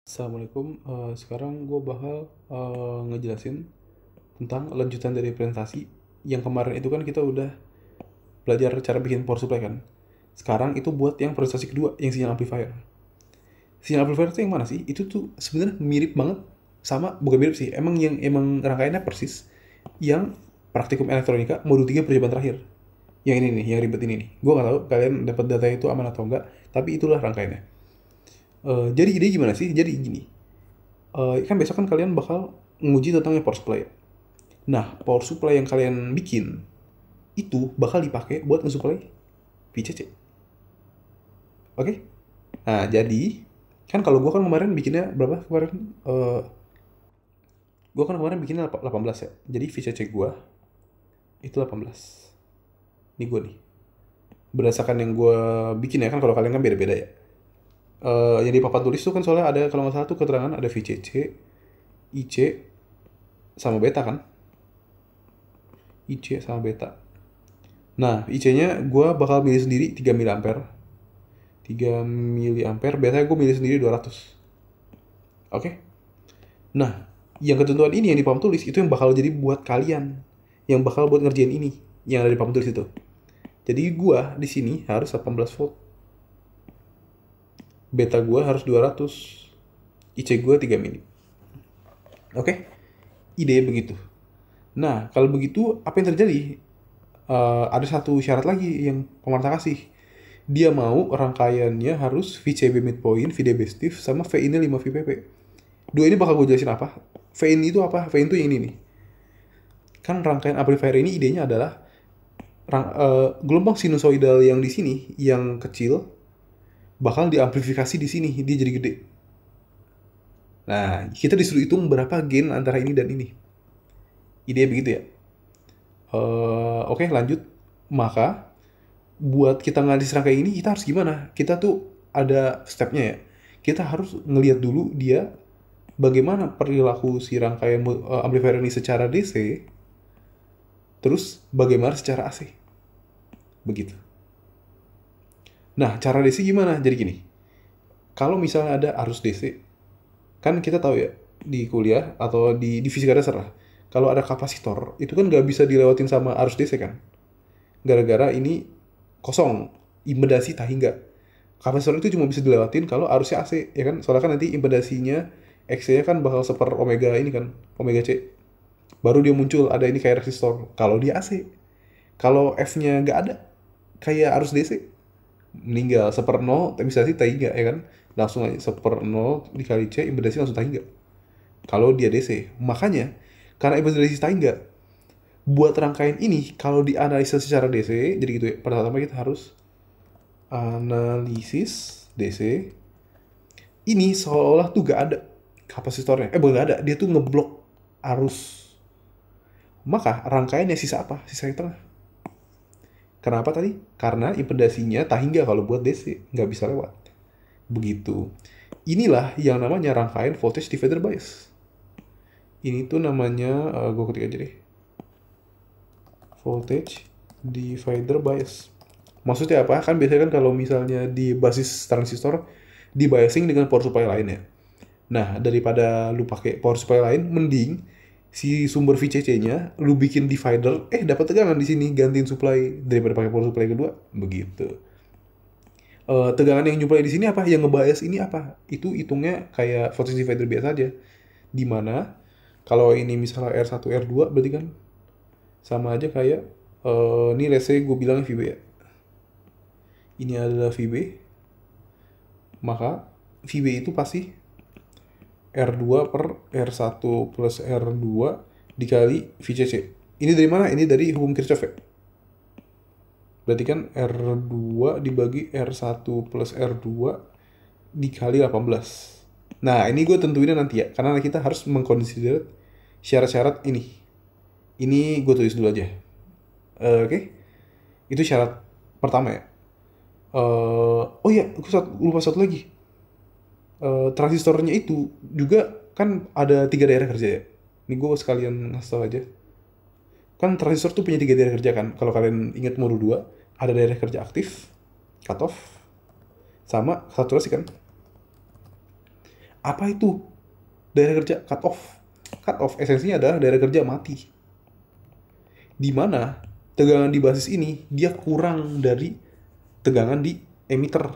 Assalamualaikum, sekarang gue bakal ngejelasin tentang lanjutan dari presentasi. Yang kemarin itu kan kita udah belajar cara bikin power supply kan. Sekarang itu buat yang presentasi kedua, yang sinyal amplifier. Sinyal amplifier itu yang mana sih? Itu tuh sebenarnya mirip banget sama, bukan mirip sih, emang rangkaiannya persis. Yang praktikum elektronika modul 3 percobaan terakhir. Yang ini nih, yang ribet ini nih. Gue nggak tahu kalian dapat data itu aman atau enggak, tapi itulah rangkaiannya. Jadi ide gimana sih? Jadi gini, kan besok kan kalian bakal nguji tentang yang power supply. Nah, power supply yang kalian bikin itu bakal dipakai buat nge-supply VCC. Oke? Nah, jadi kan kalau gua kan kemarin bikinnya berapa kemarin? Gua kan kemarin bikinnya 18 ya. Jadi VCC gua itu 18. Ini gua nih. Berdasarkan yang gua bikin ya kan, kalau kalian kan beda-beda ya. Yang di papan tulis tuh kan soalnya ada, kalau nggak salah tuh keterangan ada VCC, IC, sama beta kan. IC sama beta. Nah, IC-nya gue bakal milih sendiri 3 mA. 3 mA, biasanya gue milih sendiri 200. Oke? Nah, yang ketentuan ini yang di papan tulis itu yang bakal jadi buat kalian. Yang bakal buat ngerjain ini. Yang ada di papan tulis itu. Jadi gue di sini harus 18 volt. Beta gue harus 200. IC gue 3 mili. Oke? Ide begitu. Nah, kalau begitu apa yang terjadi? Ada satu syarat lagi yang pemerintah kasih. Dia mau rangkaiannya harus VCB midpoint, VDB stiff, sama VIN-nya 5 VPP. Dua ini bakal gue jelasin apa. VIN itu apa? VIN itu yang ini nih. Kan rangkaian amplifier ini idenya adalah gelombang sinusoidal yang di sini, yang kecil, bakal diamplifikasi di sini, dia jadi gede. Nah, kita disuruh hitung berapa gain antara ini dan ini. Ide begitu ya. Oke, lanjut. Maka buat kita nganalisis rangkaian ini kita harus gimana? Kita tuh ada stepnya ya. Kita harus ngelihat dulu dia bagaimana perilaku si rangkaian amplifier ini secara DC, terus bagaimana secara AC. Begitu. Nah, cara DC gimana? Jadi gini. Kalau misalnya ada arus DC, kan kita tahu ya di kuliah atau di fisika dasar lah. Kalau ada kapasitor, itu kan nggak bisa dilewatin sama arus DC kan. Gara-gara ini kosong, impedasi tak hingga. Kapasitor itu cuma bisa dilewatin kalau arusnya AC, ya kan? Soalnya kan nanti impedasinya X-nya kan bakal seper omega ini kan, omega C. Baru dia muncul, ada ini kayak resistor. Kalau dia AC, kalau F-nya nggak ada, kayak arus DC, meninggal. Seper 0, impedasi tak hingga, ya kan? Langsung aja, seper 0 dikali C, impedasi langsung tak hingga. Kalau dia DC. Makanya, karena impedasi tak hingga, buat rangkaian ini kalau dianalisa secara DC, jadi gitu ya. Pertama kita harus analisis DC. Ini seolah-olah tuh gak ada kapasitornya. Bukan gak ada, dia tuh ngeblok arus. Maka rangkaiannya sisa apa? Sisa yang tengah. Kenapa tadi? Karena impedasinya tak hingga kalau buat DC, nggak bisa lewat. Begitu. Inilah yang namanya rangkaian voltage divider bias. Ini tuh namanya, gue ketik aja deh. Voltage divider bias. Maksudnya apa? Kan biasanya kan kalau misalnya di basis transistor di biasing dengan power supply lainnya. Nah, daripada lu pakai power supply lain, mending si sumber VCC-nya lu bikin divider, dapat tegangan di sini, gantiin supply daripada pakai power supply kedua, begitu. Tegangan yang nyuplai di sini apa? Yang ngebias ini apa? Itu hitungnya kayak voltage divider biasa aja. Dimana kalau ini misalnya R1, R2 berarti kan sama aja kayak ini let's say gue bilang VB ya. Ini adalah VB. Maka VB itu pasti R2 per R1 plus R2 dikali VCC. Ini dari mana? Ini dari hukum Kirchhoff ya. Berarti kan R2 dibagi R1 plus R2 dikali 18. Nah, ini gue tentuinnya nanti ya. Karena kita harus mengconsider syarat-syarat ini. Ini gue tulis dulu aja. Oke. Itu syarat pertama ya. Oh iya, gue lupa satu lagi. Transistornya itu juga kan ada 3 daerah kerja ya. Ini gue sekalian ngasih tau aja. Kan transistor tuh punya 3 daerah kerja kan. Kalau kalian ingat modul 2, ada daerah kerja aktif, cutoff, sama saturasi kan. Apa itu daerah kerja cut off? Cut off esensinya adalah daerah kerja mati. Di mana tegangan di basis ini dia kurang dari tegangan di emitter.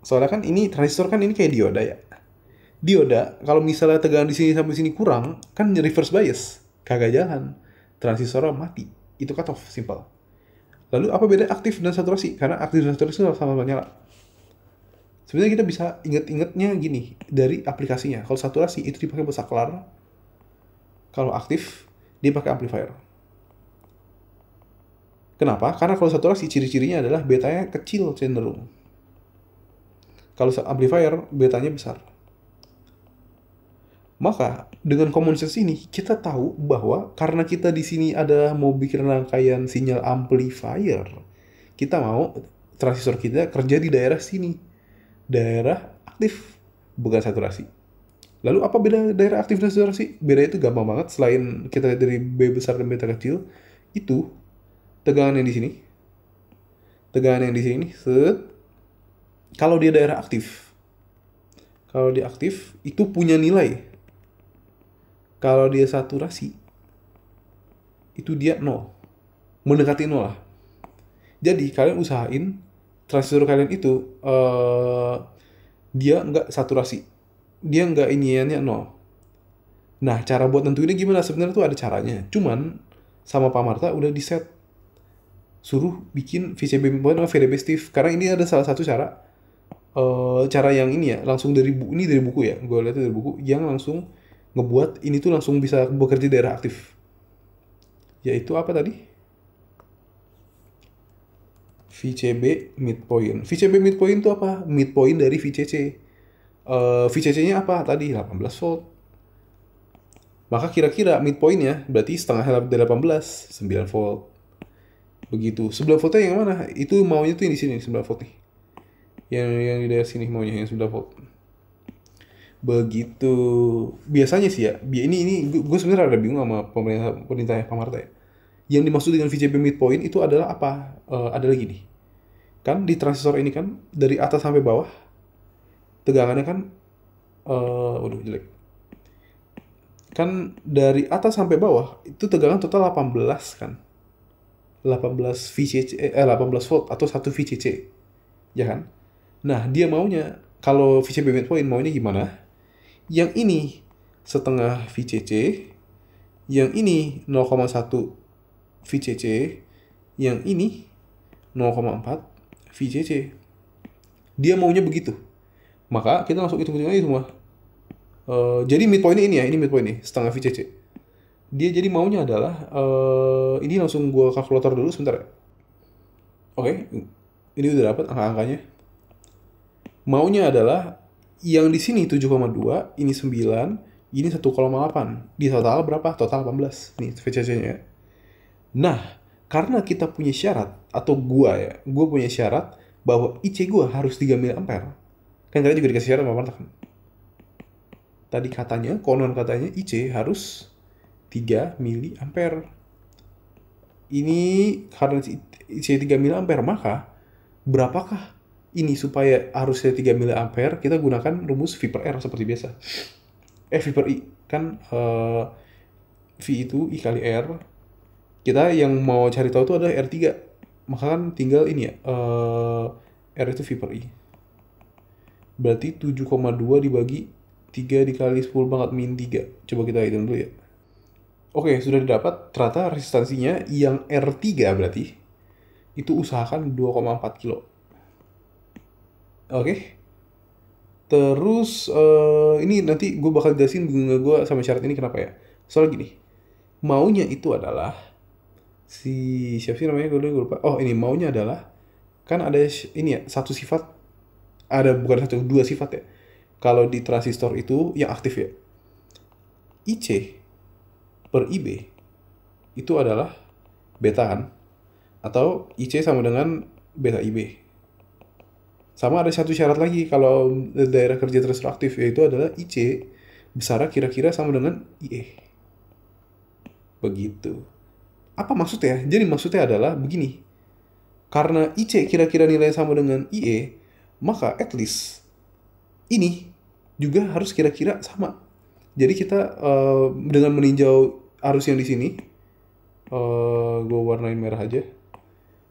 Soalnya kan ini transistor kan ini kayak dioda ya. Dioda kalau misalnya tegangan di sini sampai sini kurang kan reverse bias, kagak jalan. Transistor mati. Itu cut off, simple. Lalu apa beda aktif dan saturasi? Karena aktif dan saturasi itu sama-sama nyala. Sebenarnya kita bisa inget-ingetnya gini dari aplikasinya. Kalau saturasi itu dipakai buat saklar. Kalau aktif dia pakai amplifier. Kenapa? Karena kalau saturasi ciri-cirinya adalah betanya kecil cenderung. Kalau amplifier betanya besar. Maka dengan common sense ini kita tahu bahwa karena kita di sini ada mau bikin rangkaian sinyal amplifier, kita mau transistor kita kerja di daerah sini, daerah aktif, bukan saturasi. Lalu apa beda daerah aktif dan saturasi? Beda itu gampang banget. Selain kita lihat dari B besar dan beta kecil, itu tegangan yang di sini, tegangan yang di sini, kalau dia daerah aktif, kalau dia aktif itu punya nilai. Kalau dia saturasi, itu dia 0. Mendekati 0 lah. Jadi kalian usahain transistor kalian itu dia nggak saturasi. Dia nggak iniannya 0. Nah, cara buat nentuinnya gimana? Sebenarnya tuh ada caranya. Cuman sama Pak Marta udah di set. Suruh bikin VCB midpoint sama VDB stiff. Karena ini ada salah satu cara. Cara yang ini ya, langsung dari buku. Ini dari buku ya. Gue lihat dari buku. Yang langsung ngebuat ini tuh langsung bisa bekerja di daerah aktif. Yaitu apa tadi? VCB midpoint. VCB midpoint itu apa? Midpoint dari VCC. VCC-nya apa? Tadi 18 volt. Maka kira-kira midpoint-nya berarti setengah dari 18, 9 volt. Begitu. 9 voltnya yang mana? Itu maunya tuh yang di sini 9 volt nih. Yang di daerah sini maunya yang 9 volt. Begitu. Biasanya sih ya, ini gue sebenarnya ada bingung sama pemerintah Pak Marta ya. Yang dimaksud dengan VCB midpoint itu adalah apa? Adalah gini. Kan di transistor ini kan dari atas sampai bawah tegangannya kan waduh jelek. Kan dari atas sampai bawah itu tegangan total 18 kan. 18 VCC 18 volt atau 1 VCC. Ya kan? Nah, dia maunya kalau VCB midpoint maunya gimana? Yang ini setengah VCC, yang ini 0,1 VCC, yang ini 0,4 VCC. Dia maunya begitu. Maka kita langsung hitung-hitung aja semua. Jadi midpoint ini ya, ini midpoint nih, setengah VCC. Dia jadi maunya adalah, ini langsung gue kalkulator dulu sebentar ya. Oke, ini udah dapat angka-angkanya. Maunya adalah yang di sini 7,2, ini 9, ini 1,8. Di total berapa? Total 18. Nih VCC-nya. Nah, karena kita punya syarat, atau gua punya syarat bahwa IC gua harus 3 mA. Kan kalian juga dikasih syarat sama Marta kan? Tadi katanya, konon katanya IC harus 3 mA. Ini karena IC 3 mA, maka berapakah ini supaya harusnya 3 mA, kita gunakan rumus V per R seperti biasa. V per I. Kan V itu I kali R. Kita yang mau cari tahu itu adalah R3. Maka kan tinggal ini ya. R itu V per I. Berarti 7,2 dibagi 3 dikali 10 pangkat min 3. Coba kita hitung dulu ya. Oke, sudah didapat. Ternyata resistansinya yang R3 berarti. Itu usahakan 2,4 kilo. Oke. Terus ini nanti gue bakal jelasin bunga gue sama syarat ini kenapa ya. Soalnya gini, maunya itu adalah siapa sih namanya, gue lupa. Oh, ini maunya adalah kan ada ini ya, satu sifat, ada bukan satu, dua sifat ya. Kalau di transistor itu yang aktif ya, IC per IB itu adalah beta kan, atau IC sama dengan beta IB. Sama ada satu syarat lagi kalau daerah kerja transistor aktif, yaitu adalah IC besarnya kira-kira sama dengan IE. Begitu. Apa maksudnya? Jadi maksudnya adalah begini. Karena IC kira-kira nilai sama dengan IE, maka at least ini juga harus kira-kira sama. Jadi kita dengan meninjau arus yang di sini, gue warnain merah aja.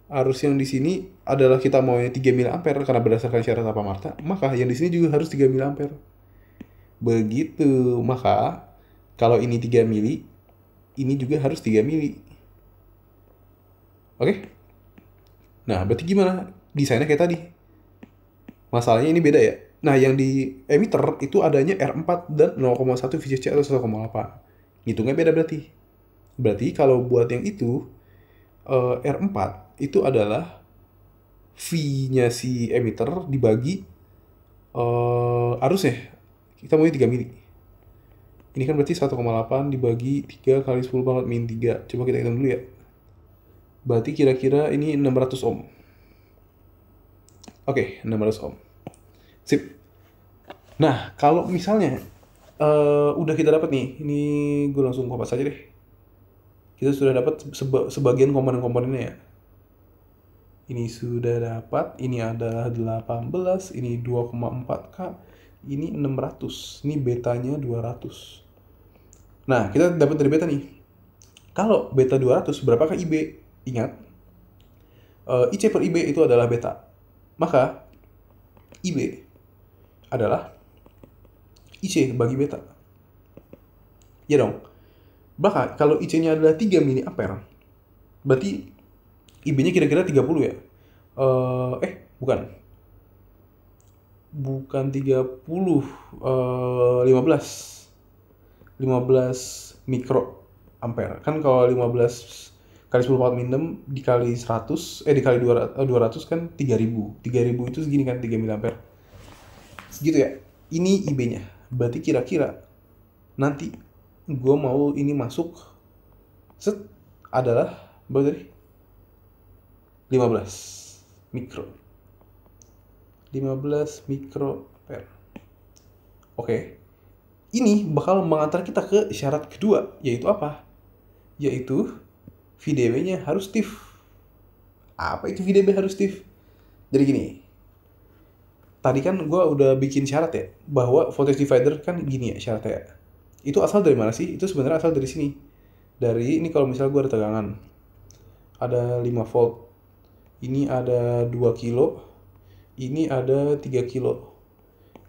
Arus yang di sini adalah kita maunya 3 mA karena berdasarkan syarat apa Marta, maka yang di sini juga harus 3 mA. Begitu. Maka kalau ini 3 mili, ini juga harus 3 mili. Oke? Nah, berarti gimana? Desainnya kayak tadi. Masalahnya ini beda ya. Nah, yang di emitter itu adanya R4 dan 0,1 VCC atau 1,8. Ngitungnya beda berarti. Berarti kalau buat yang itu, R4 itu adalah V-nya si emitter dibagi arusnya. Kita mau 3 mili. Ini kan berarti 1,8 dibagi 3 kali 10 pangkat min 3. Coba kita hitung dulu ya. Berarti kira-kira ini 600 ohm. Oke, 600 ohm. Sip. Nah, kalau misalnya udah kita dapat nih, ini gue langsung kopas aja deh. Kita sudah dapat sebagian komponen-komponennya ya. Ini sudah dapat, ini adalah 18, ini 2,4K, ini 600, ini betanya 200. Nah, kita dapat dari beta nih. Kalau beta 200, berapakah IB? Ingat, IC per IB itu adalah beta. Maka, IB adalah IC bagi beta. Ya dong. Maka, kalau IC-nya adalah 3 mA, berarti IB-nya kira-kira 30 ya? Bukan. Bukan 30, 15 mikro ampere. Kan kalau 15 kali 10 pangkat min 6 dikali 100, dikali 200 kan 3000. 3000 itu segini kan 3 mA. Segitu ya. Ini IB-nya. Berarti kira-kira nanti gue mau ini masuk adalah berapa tadi? 15 mikro. 15 mikroampere. Oke. Ini bakal mengantar kita ke syarat kedua, yaitu apa? Yaitu VDB-nya harus stiff. Apa itu VDB harus stiff? Jadi gini. Tadi kan gue udah bikin syarat ya, bahwa voltage divider kan gini ya syaratnya. Itu asal dari mana sih? Itu sebenarnya asal dari sini. Dari ini kalau misalnya gue ada tegangan. Ada 5 volt. Ini ada 2 kilo. Ini ada 3 kilo.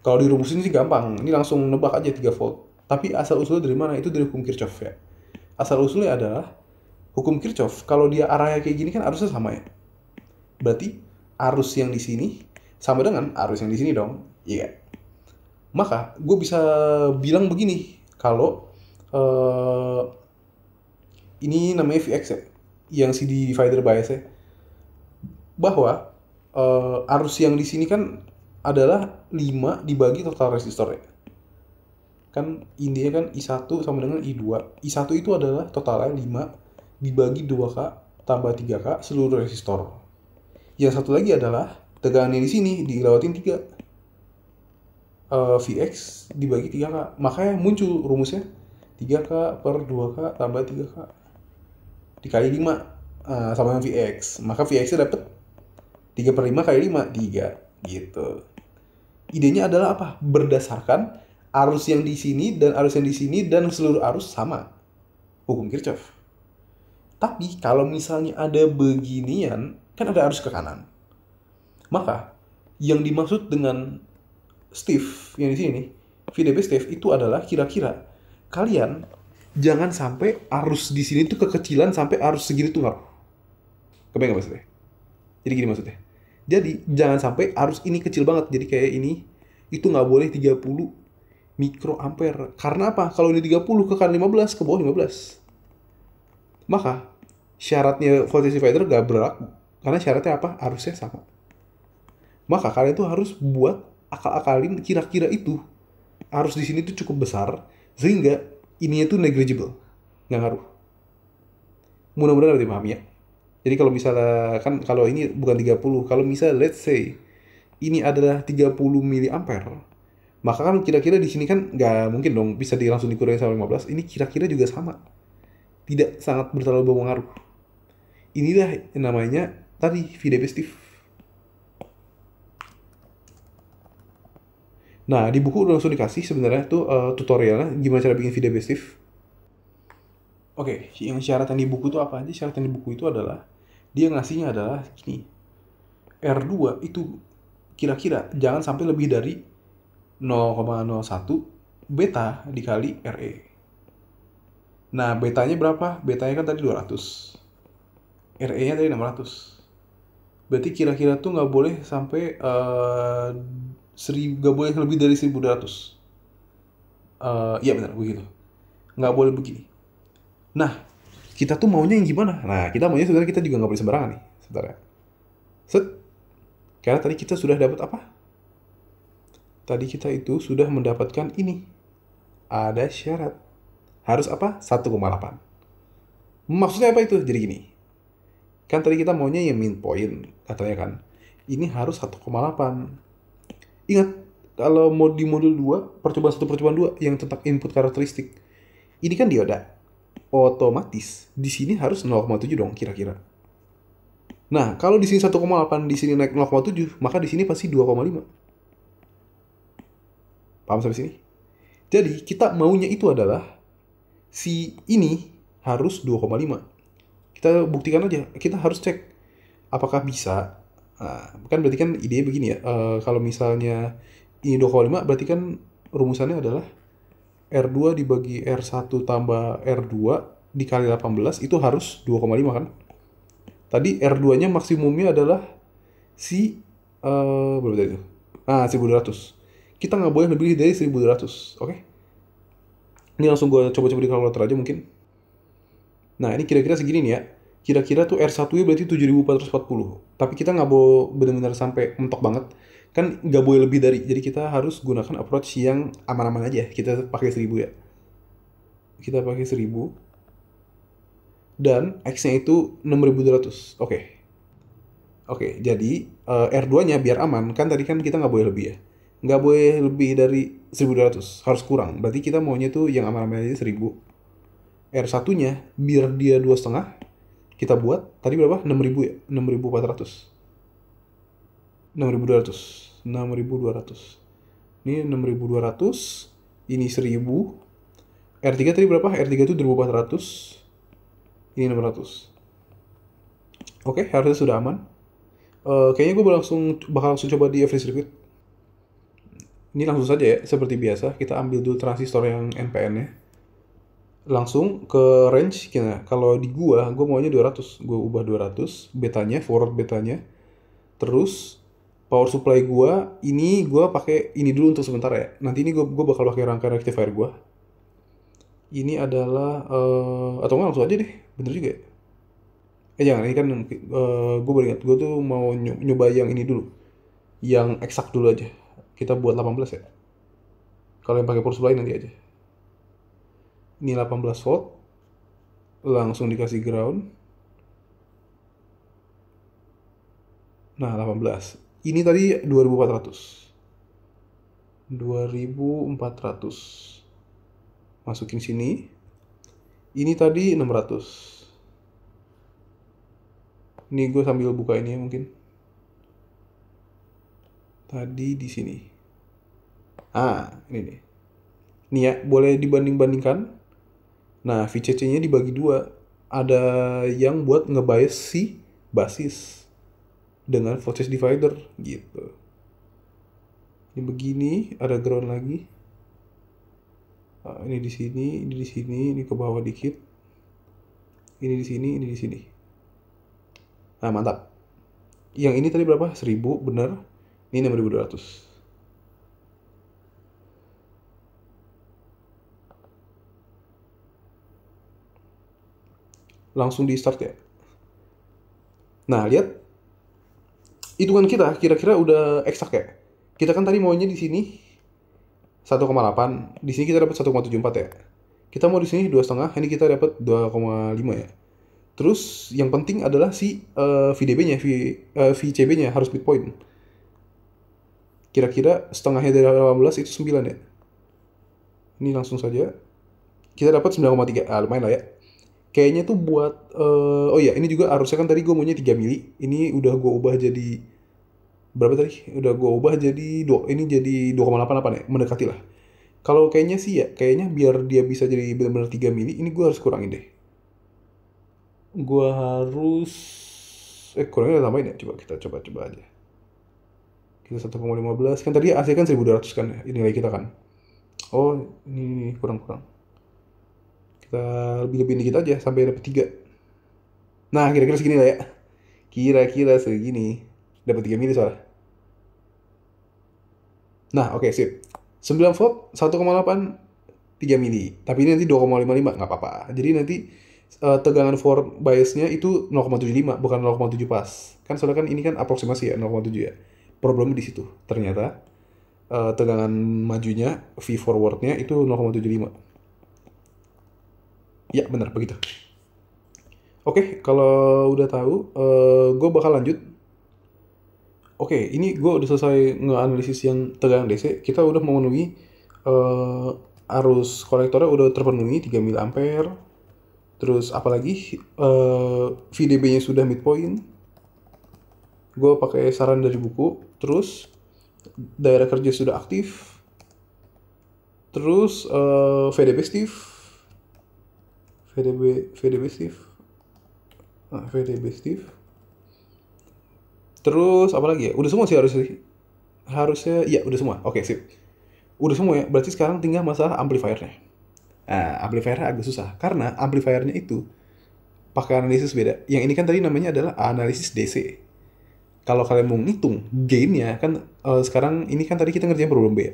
Kalau dirumusin sih gampang. Ini langsung nebak aja 3 volt. Tapi asal usulnya dari mana? Itu dari hukum Kirchhoff ya. Asal usulnya adalah hukum Kirchhoff. Kalau dia arahnya kayak gini kan arusnya sama ya. Berarti arus yang di sini sama dengan arus yang di sini dong. Iya. Maka gue bisa bilang begini. Kalau ini namanya Vx ya. Yang CD divider bias ya. Bahwa arus yang di sini kan adalah 5 dibagi total resistor ya. Kan intinya kan I1 sama dengan I2. I1 itu adalah totalnya 5 dibagi 2K tambah 3K seluruh resistor. Yang satu lagi adalah tegangannya di sini dilewatin 3. Vx dibagi 3K. Makanya muncul rumusnya 3K per 2K tambah 3K dikali 5 sama dengan Vx. Maka Vx-nya dapat 3 per 5 kali 5, 3 gitu. Idenya adalah apa? Berdasarkan arus yang di sini dan arus yang di sini dan seluruh arus sama. Hukum Kirchhoff. Tapi kalau misalnya ada beginian, kan ada arus ke kanan. Maka yang dimaksud dengan stiff yang di sini, VDB stiff itu adalah kira-kira kalian jangan sampai arus di sini tuh kekecilan sampai arus segini tuh ngaruh. Kebayang nggak maksudnya? Jadi gini maksudnya. Jadi jangan sampai arus ini kecil banget. Jadi kayak ini itu nggak boleh 30 mikroampere. Karena apa? Kalau ini 30 ke kanan 15 ke bawah 15. Maka syaratnya voltage divider gak berlaku. Karena syaratnya apa? Arusnya sama. Maka kalian tuh harus buat akal-akalin kira-kira itu arus di sini tuh cukup besar sehingga ininya tuh negligible, nggak ngaruh. Mudah-mudahan lebih paham ya. Jadi kalau misalnya kan kalau ini bukan 30, kalau misalnya let's say ini adalah 30 miliampere, maka kan kira-kira di sini kan nggak mungkin dong bisa langsung dikurangi sama 15. Ini kira-kira juga sama. Tidak sangat terlalu berpengaruh. Inilah yang namanya tadi VDB stiff. Nah, di buku udah langsung dikasih sebenarnya tuh tutorialnya gimana cara bikin video bastive. Oke, yang syarat yang di buku itu apa aja? Syarat yang di buku itu adalah dia ngasihnya adalah gini. R2 itu kira-kira jangan sampai lebih dari 0,01 beta dikali RE. Nah, betanya berapa? Betanya kan tadi 200. RE-nya tadi 600. Berarti kira-kira tuh nggak boleh sampai nggak boleh lebih dari 1200. Iya benar begitu. Nggak boleh begini. Nah, kita tuh maunya yang gimana? Nah, kita maunya sebenarnya kita juga nggak boleh sembarangan nih, sebenarnya. Set, karena tadi kita sudah dapat apa? Tadi kita itu sudah mendapatkan ini. Ada syarat. Harus apa? 1,8. Maksudnya apa itu? Jadi gini. Kan tadi kita maunya yang min point, katanya kan. Ini harus 1,8. Ingat, kalau mau di modul 2, percobaan 1 percobaan 2 yang tentang input karakteristik. Ini kan dioda. Otomatis di sini harus 0,7 dong kira-kira. Nah, kalau di sini 1,8, di sini naik 0,7, maka di sini pasti 2,5. Paham sampai sini? Jadi, kita maunya itu adalah si ini harus 2,5. Kita buktikan aja, kita harus cek apakah bisa. Nah, kan berarti kan ide begini ya, kalau misalnya ini 2,5 berarti kan rumusannya adalah R2 dibagi R1 tambah R2 dikali 18 itu harus 2,5 kan. Tadi R2-nya maksimumnya adalah si berapa tadi itu? Nah, 1200. Kita nggak boleh lebih dari 1200, oke? Ini langsung gue coba-coba di kalkulator aja mungkin. Nah, ini kira-kira segini nih ya. Kira-kira tuh R1-nya berarti 7440. Tapi kita nggak boleh benar-benar sampai mentok banget. Kan nggak boleh lebih dari. Jadi kita harus gunakan approach yang aman-aman aja. Kita pakai 1000 ya. Kita pakai 1000. Dan X-nya itu 6200. Oke. Oke, jadi R2-nya biar aman. Kan tadi kan kita nggak boleh lebih ya. Nggak boleh lebih dari 1200. Harus kurang. Berarti kita maunya tuh yang aman-aman aja 1000. R1-nya biar dia 2,5 kita buat tadi berapa? 6000 ya? 6400. 6200. 6200. Ini 6200, ini 1000. R3 tadi berapa? R3 itu 2400. Ini 600. Oke, harusnya sudah aman. Kayaknya gue bakal langsung coba di every circuit. Ini langsung saja ya, seperti biasa kita ambil dulu transistor yang NPN-nya. Langsung ke range gimana? Kalau di gua maunya 200. Gua ubah 200 betanya, forward betanya. Terus power supply gua ini gua pakai ini dulu untuk sementara ya. Nanti ini gua bakal pakai rangkaian rectifier gua. Ini adalah atau enggak langsung aja deh. Bener juga ya. Jangan, ini kan gua baru ingat, gua tuh mau nyoba yang ini dulu. Yang eksak dulu aja. Kita buat 18 ya. Kalau yang pakai power supply nanti aja. Ini 18 volt. Langsung dikasih ground. Nah, 18. Ini tadi 2400. 2400. Masukin sini. Ini tadi 600. Ini gue sambil buka ini ya mungkin. Tadi di sini. Ini nih. Nih ya, boleh dibanding-bandingkan. Nah, VCC-nya dibagi 2. Ada yang buat ngebias si basis dengan voltage divider gitu. Ini begini, ada ground lagi. Ini di sini, ini ke bawah dikit. Ini di sini, ini di sini. Nah, mantap. Yang ini tadi berapa? 1000, bener. Ini 6200. Langsung di start ya. Nah, lihat. Hitungan kita kira-kira udah eksak ya. Kita kan tadi maunya di sini 1,8, di sini kita dapat 1,74 ya. Kita mau di sini 2,5, ini kita dapat 2,5 ya. Terus yang penting adalah si VDB-nya, VCB-nya harus midpoint. Kira-kira setengahnya dari 18 itu 9 ya. Ini langsung saja. Kita dapat 9,3. Lumayan lah ya. Kayaknya tuh buat oh iya, ini juga harusnya kan tadi gue maunya 3 mili. Ini udah gue ubah jadi berapa tadi? Udah gue ubah jadi ini jadi 2,88 ya, mendekati lah. Kalau kayaknya sih ya, kayaknya biar dia bisa jadi benar-benar 3 mili, ini gue harus kurangin deh. Gue harus kurangnya tambahin ya, kita coba aja. Kita 1,15 kan tadi AC kan 1.200 kan ya, nilai kita kan. Oh, ini kurang. Kita lebih dikit aja sampai dapat 3. Nah, kira-kira segini lah ya. Kira-kira segini. Dapat 3 mili soalnya. Nah, oke, sip. 9 volt, 1,8, 3 mili. Tapi ini nanti 2,55, nggak apa-apa. Jadi nanti tegangan forward biasnya itu 0,75, bukan 0,7 pas. Kan soalnya kan ini kan aproksimasi ya, 0,7 ya. Problemnya di situ. Ternyata tegangan majunya, V forwardnya itu 0,75. Ya, benar, begitu. Oke, kalau udah tahu, gue bakal lanjut. Oke, ini gue udah selesai nge-analisis yang tegangan DC. Kita udah memenuhi arus kolektornya udah terpenuhi 3 mA. Terus apalagi VDB-nya sudah midpoint. Gue pakai saran dari buku. Terus daerah kerja sudah aktif. Terus VDB stiff. VDB stiff. Terus apa lagi ya? Udah semua sih harusnya ya udah semua. Oke, sip. Udah semua ya. Berarti sekarang tinggal masalah amplifiernya. Nah, amplifiernya agak susah karena amplifiernya itu pakai analisis beda. Yang ini kan tadi namanya adalah analisis DC. Kalau kalian mau ngitung gainnya kan sekarang ini kan tadi kita ngerjain problem B ya.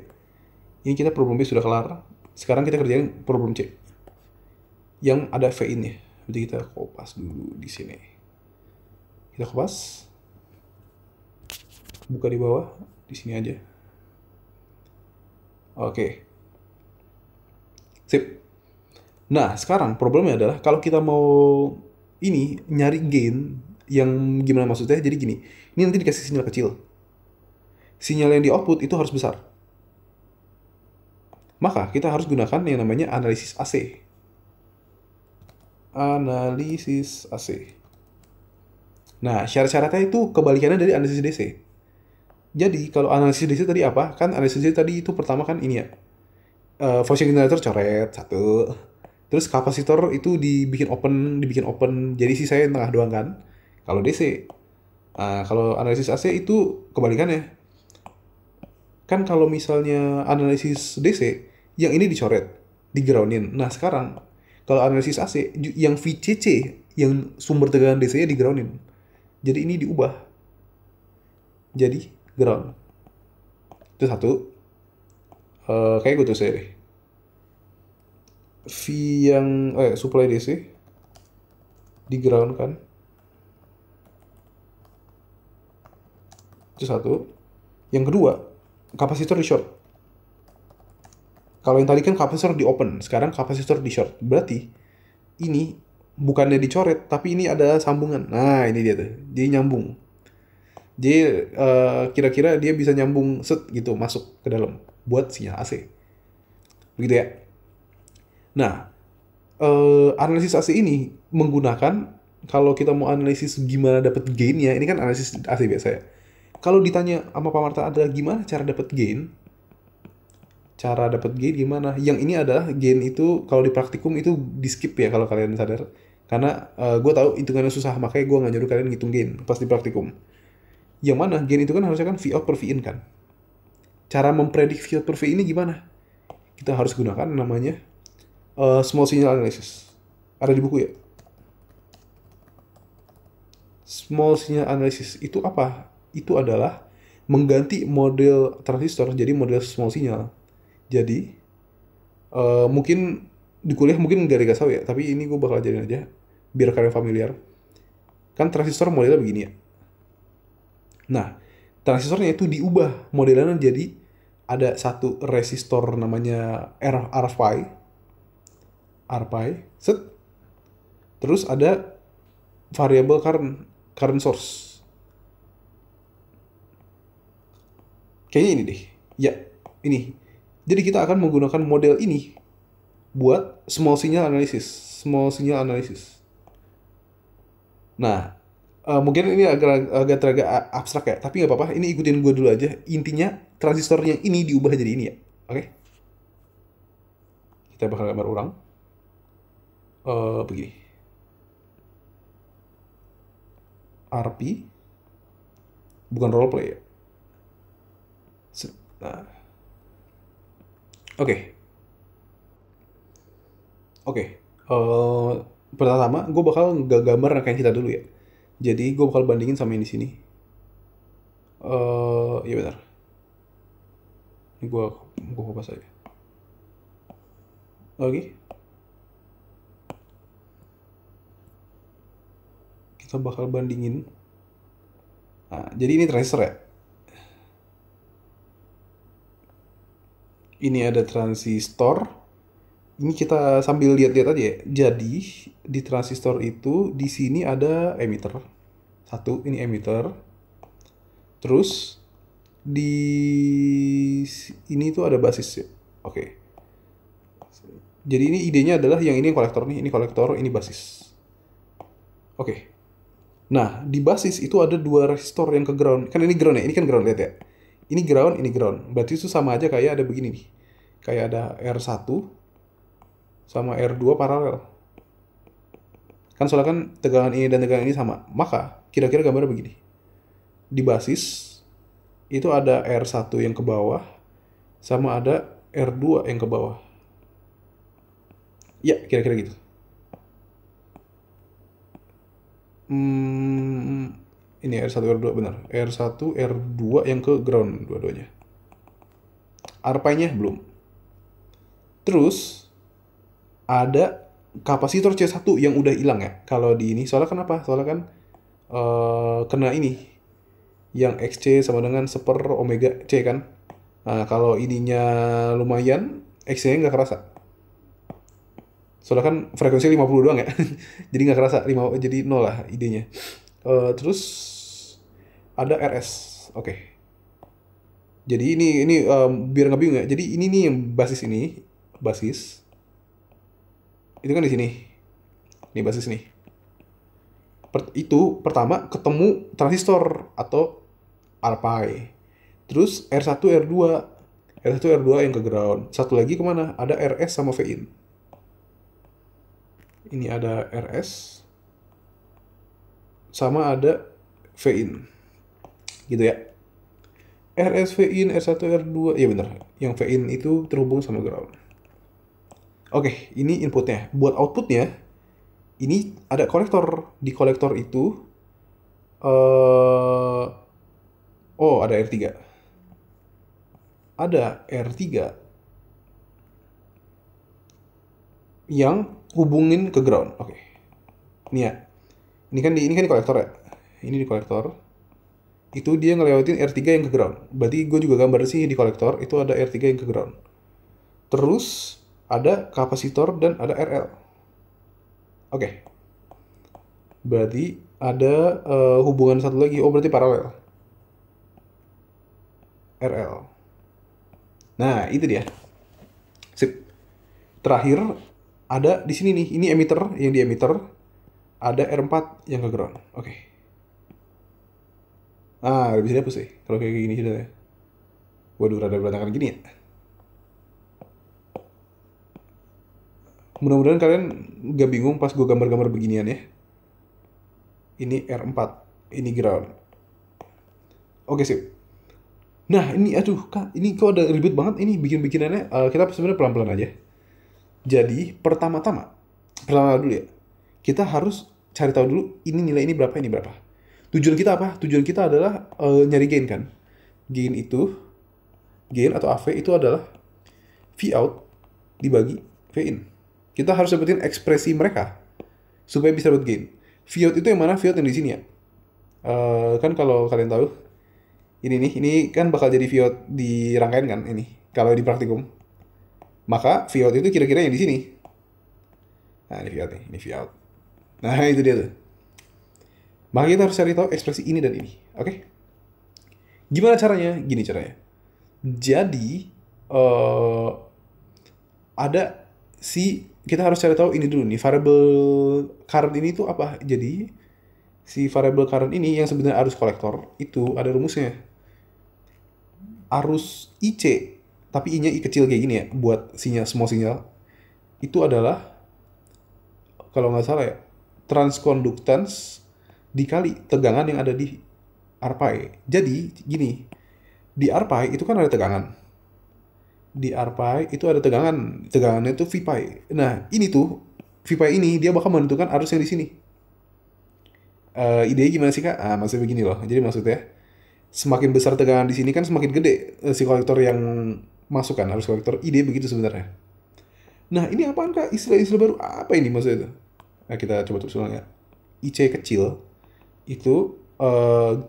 Ini kita problem B sudah kelar. Sekarang kita kerjain problem C. Yang ada V-in-nya. Jadi kita kopas dulu di sini. Kita kopas. Buka di bawah, di sini aja. Oke. Sip. Nah, sekarang problemnya adalah kalau kita mau ini nyari gain yang gimana maksudnya? Jadi gini, ini nanti dikasih sinyal kecil. Sinyal yang di output itu harus besar. Maka kita harus gunakan yang namanya analisis AC. Analisis AC. Nah, syarat-syaratnya itu kebalikannya dari analisis DC. Jadi, kalau analisis DC tadi apa? Kan analisis DC tadi itu pertama kan ini ya. Voicing generator coret, satu. Terus kapasitor itu dibikin open. Jadi sih saya tengah doang kan. Kalau DC. Kalau analisis AC itu kebalikannya. Kan kalau misalnya analisis DC, yang ini dicoret, digroundin. Nah, sekarang kalau analisis AC, yang VCC, yang sumber tegangan DC-nya digroundin. Jadi ini diubah. Jadi ground. Itu satu. Kayak gue tuh saya deh. V yang supply DC di ground kan. Itu satu. Yang kedua, kapasitor di short. Kalau yang tadi kan kapasitor di open, sekarang kapasitor di short. Berarti ini bukannya dicoret, tapi ini ada sambungan. Nah, ini dia tuh. Jadi nyambung. Jadi kira-kira dia bisa nyambung set gitu masuk ke dalam buat sinyal AC. Begitu ya. Nah, analisis AC ini menggunakan kalau kita mau analisis gimana dapat gainnya, ini kan analisis AC biasa ya. Kalau ditanya sama Pak Marta adalah gimana cara dapat gain? Cara dapat gain gimana? Yang ini adalah gain itu kalau di praktikum itu di skip ya kalau kalian sadar. Karena gue tahu hitungannya susah, makanya gue nggak nyuruh kalian ngitung gain pas di praktikum. Yang mana gain itu kan harusnya kan V out per V in kan. Cara mempredik V out per V ini gimana? Kita harus gunakan namanya small signal analysis. Ada di buku ya. Small signal analysis itu apa? Itu adalah mengganti model transistor jadi model small signal. Jadi mungkin di kuliah mungkin gak dikasih tahu ya, tapi ini gue bakal ajarin aja biar kalian familiar. Kan transistor modelnya begini ya. Nah, transistornya itu diubah modelnya jadi ada satu resistor namanya R-Phi, set. Terus ada variable current source. Kayaknya ini deh. Ya, ini. Jadi kita akan menggunakan model ini buat small signal analysis. Nah, Mungkin ini agak teragak abstrak ya, tapi nggak apa-apa. Ini ikutin gue dulu aja. Intinya transistor yang ini diubah jadi ini ya. Oke, kita bakal gambar ulang. Begini. RP bukan roleplay ya. Nah, oke. Oke. Pertama, gue bakal gambar rangkaian kita dulu ya. Jadi gue bakal bandingin sama yang di sini. Iya benar. Ini gue kopas aja. Oke. Kita bakal bandingin. Nah, jadi ini transistor ya. Ini ada transistor. Ini kita sambil lihat-lihat aja ya. Jadi di transistor itu di sini ada emitter. Satu, ini emitter. Terus di ini tuh ada basis ya. Oke. Jadi ini idenya adalah yang ini kolektor nih, ini kolektor, ini basis. Oke. Nah, di basis itu ada dua resistor yang ke ground. Kan ini ground ya, ini kan ground, lihat ya. Ini ground, ini ground. Berarti itu sama aja kayak ada begini nih. Kayak ada R1 sama R2 paralel. Kan soalnya kan tegangan ini dan tegangan ini sama. Maka, kira-kira gambarnya begini. Di basis, itu ada R1 yang ke bawah, sama ada R2 yang ke bawah. Ya, kira-kira gitu. Ini R1, R2 benar. R1, R2 yang ke ground dua-duanya. Arpainya belum. Terus ada kapasitor C1 yang udah hilang ya. Kalau di ini soalnya kenapa? Soalnya kan kena ini yang XC sama dengan seper omega C kan. Nah, kalau ininya lumayan, XC-nya nggak kerasa. Soalnya kan frekuensi 50 doang ya. Jadi nggak kerasa, jadi 0 lah idenya. Terus ada RS. Oke. Jadi ini biar nggak bingung ya. Jadi ini nih yang basis ini, basis. Itu kan di sini. Ini basis nih. Itu pertama ketemu transistor atau arpai. Terus R1, R2. R1, R2 yang ke ground. Satu lagi kemana? Ada RS sama VIN. Ini ada RS. Sama ada VIN. Gitu ya. RS, VIN, R1, R2. Iya bener. Yang VIN itu terhubung sama ground. Oke, ini inputnya. Buat outputnya, ini ada kolektor. Di kolektor itu, ada R3. Ada R3 yang hubungin ke ground. Oke. Ini ya. Ini kan di kolektor ya. Ini di kolektor. Itu dia ngelewatin R3 yang ke ground. Berarti gue juga gambar sih di kolektor itu ada R3 yang ke ground. Terus ada kapasitor dan ada RL. Oke. Berarti ada hubungan satu lagi. Oh, berarti paralel. RL. Nah, itu dia. Sip. Terakhir ada di sini nih. Ini emitter, yang di emitter ada R4 yang ke ground. Oke. Ah, bisa dihapus sih kalau kayak gini sudah ya. Waduh, rada berantakan gini ya. Mudah-mudahan kalian gak bingung pas gue gambar-gambar beginian ya. Ini R4, ini ground. Oke, sip. Nah, ini aduh, Kak, ini kok ada ribet banget ini bikin-bikinannya. Kita sebenarnya pelan-pelan aja. Jadi, pertama dulu ya. Kita harus cari tahu dulu ini nilai ini berapa, ini berapa. Tujuan kita apa? Tujuan kita adalah nyari gain kan. Gain atau AV itu adalah V out dibagi V in. Kita harus dapetin ekspresi mereka supaya bisa dapat gain. V out itu yang mana? V out yang di sini ya. Kan kalau kalian tahu ini kan bakal jadi V out di rangkaian kan ini. Kalau di praktikum. Maka V out itu kira-kira yang di sini. Nah, ini V out nih, ini V out. Nah, itu dia tuh. Maka kita harus cari tahu ekspresi ini dan ini. Oke? Gimana caranya? Gini caranya. Jadi, kita harus cari tahu ini dulu nih. Variable current ini tuh apa? Jadi, Si variable current ini yang sebenarnya arus kolektor itu ada rumusnya. Arus IC, tapi I-nya I kecil kayak gini ya, buat sinyal, small sinyal, itu adalah, kalau nggak salah ya, transconductance dikali tegangan yang ada di RPI. Jadi gini, di RPI itu kan ada tegangan. Di RPI itu ada tegangan, tegangannya itu VPI. Nah, ini tuh VPI ini dia bakal menentukan arus yang di sini. Idenya gimana sih Kak? Maksudnya begini loh. Jadi maksudnya semakin besar tegangan di sini kan semakin gede si kolektor yang masuk kan, arus kolektor. Ide begitu sebenarnya. Nah, ini apaan Kak? Istilah-istilah baru apa ini maksudnya itu? Nah, kita coba terus ulang ya. IC kecil itu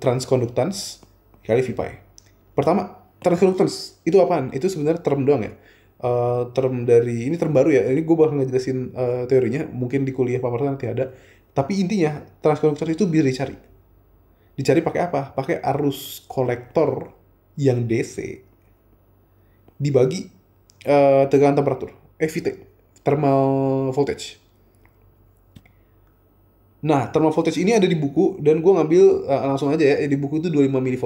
transconductance kali VPI. Pertama, transconductance itu apaan? Itu sebenarnya term doang ya. Term dari ini term baru ya. Ini gue bakal ngejelasin teorinya. Mungkin di kuliah paparan nanti ada. Tapi intinya transconductance itu bisa dicari. Dicari pakai apa? Pakai arus kolektor yang DC dibagi tegangan temperatur, VT, thermal voltage. Nah, thermal voltage ini ada di buku dan gue ngambil langsung aja ya, di buku itu 25 mV.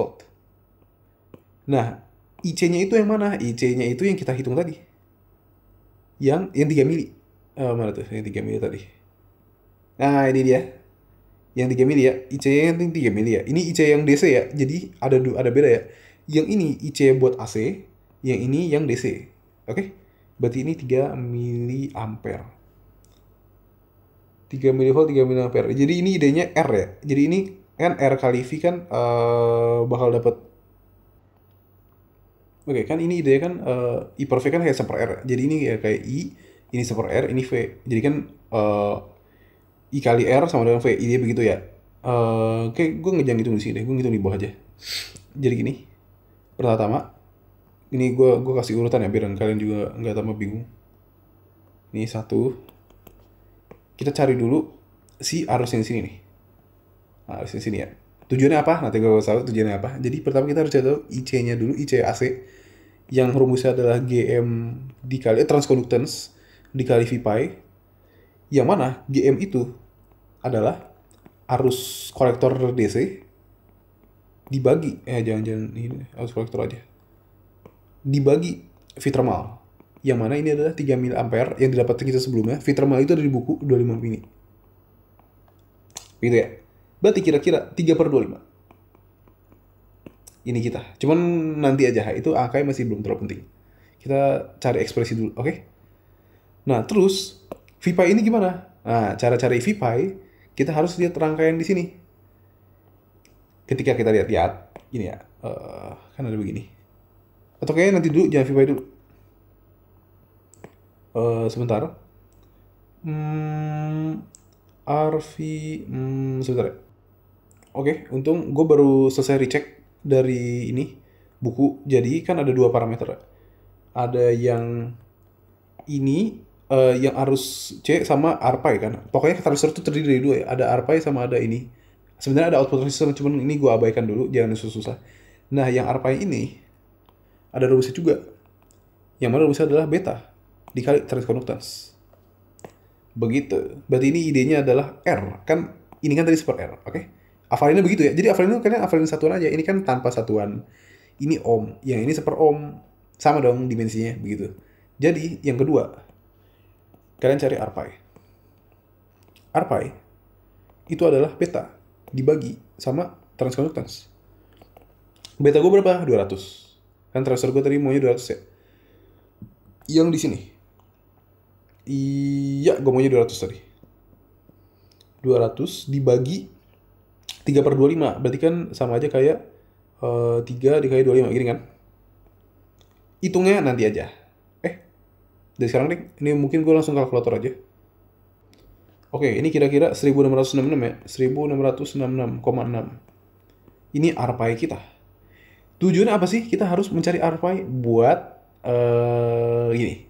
Nah, IC-nya itu yang mana? IC-nya itu yang kita hitung tadi. Yang 3 mili. Mana tuh yang 3 mili tadi? Nah, ini dia. Yang 3 mili ya. IC yang 3 mili ya. Ini IC yang DC ya. Jadi ada beda ya. Yang ini IC buat AC, yang ini yang DC. Oke? Berarti ini 3 mili ampere. 3 mV 3 mili ampere. Jadi ini idenya R ya. Jadi ini kan R kali V kan bakal dapat. Oke, kan ini idenya kan I per V kan kayak 1 per R. Jadi ini kayak I, ini 1 per R, ini V. Jadi kan I kali R sama dengan V. Ide begitu ya. Oke, gue jangan ngitung di sini deh. Gue ngitung di bawah aja. Jadi gini. Pertama, ini gue kasih urutan ya biar kalian juga nggak tambah bingung. Ini 1. Kita cari dulu si arus yang sini nih. Arus yang sini ya. Tujuannya apa? Nanti gue tahu tujuannya apa. Jadi pertama kita harus cari tahu IC-nya dulu, IC AC. Yang rumusnya adalah GM dikali transconductance dikali VPI. Yang mana GM itu adalah arus kolektor DC dibagi jangan ini arus kolektor aja. Dibagi V thermal. Yang mana ini adalah 3 mili ampere yang didapatkan kita sebelumnya. V thermal itu ada di buku 25 mili. Gitu ya. Berarti kira-kira 3/25. Ini kita. Cuman nanti aja. Itu angkanya masih belum terlalu penting. Kita cari ekspresi dulu. Oke? Nah, terus VPI ini gimana? Nah, cara cari VPI, kita harus lihat rangkaian di sini. Ketika kita lihat, ini ya. Kan ada begini. Atau kayaknya nanti dulu, jangan VPI dulu. Sebentar. RV sebentar ya. Oke, untung gue baru selesai recheck dari ini buku. Jadi kan ada 2 parameter. Ada yang ini yang arus C sama RPI kan. Pokoknya transistor itu terdiri dari 2 ya. Ada RPI sama ada ini. Sebenarnya ada output resistor, cuman ini gue abaikan dulu, jangan susah-susah. Nah, yang RPI ini ada rumusnya juga. Yang mana rumusnya adalah beta dikali transconductance. Begitu. Berarti ini idenya adalah R. Kan ini kan tadi super R, oke? Hafalinnya begitu ya. Jadi hafalin itu kalian hafalin satuan aja. Ini kan tanpa satuan. Ini ohm. Yang ini 1 ohm. Sama dong dimensinya, begitu. Jadi, yang kedua, kalian cari RPI. RPI itu adalah beta dibagi sama transconductance. Beta gue berapa? 200. Kan transistor gue tadi maunya 200 ya. Yang di sini. Iya, gue maunya 200 tadi. 200 dibagi 3/25. Berarti kan sama aja kayak 3 dikali 25. Gini kan? Hitungnya nanti aja. Dari sekarang deh. Ini mungkin gue langsung kalkulator aja. Oke, ini kira-kira 1666 ya. 1666,6. Ini RPI kita. Tujuannya apa sih? Kita harus mencari RPI buat gini.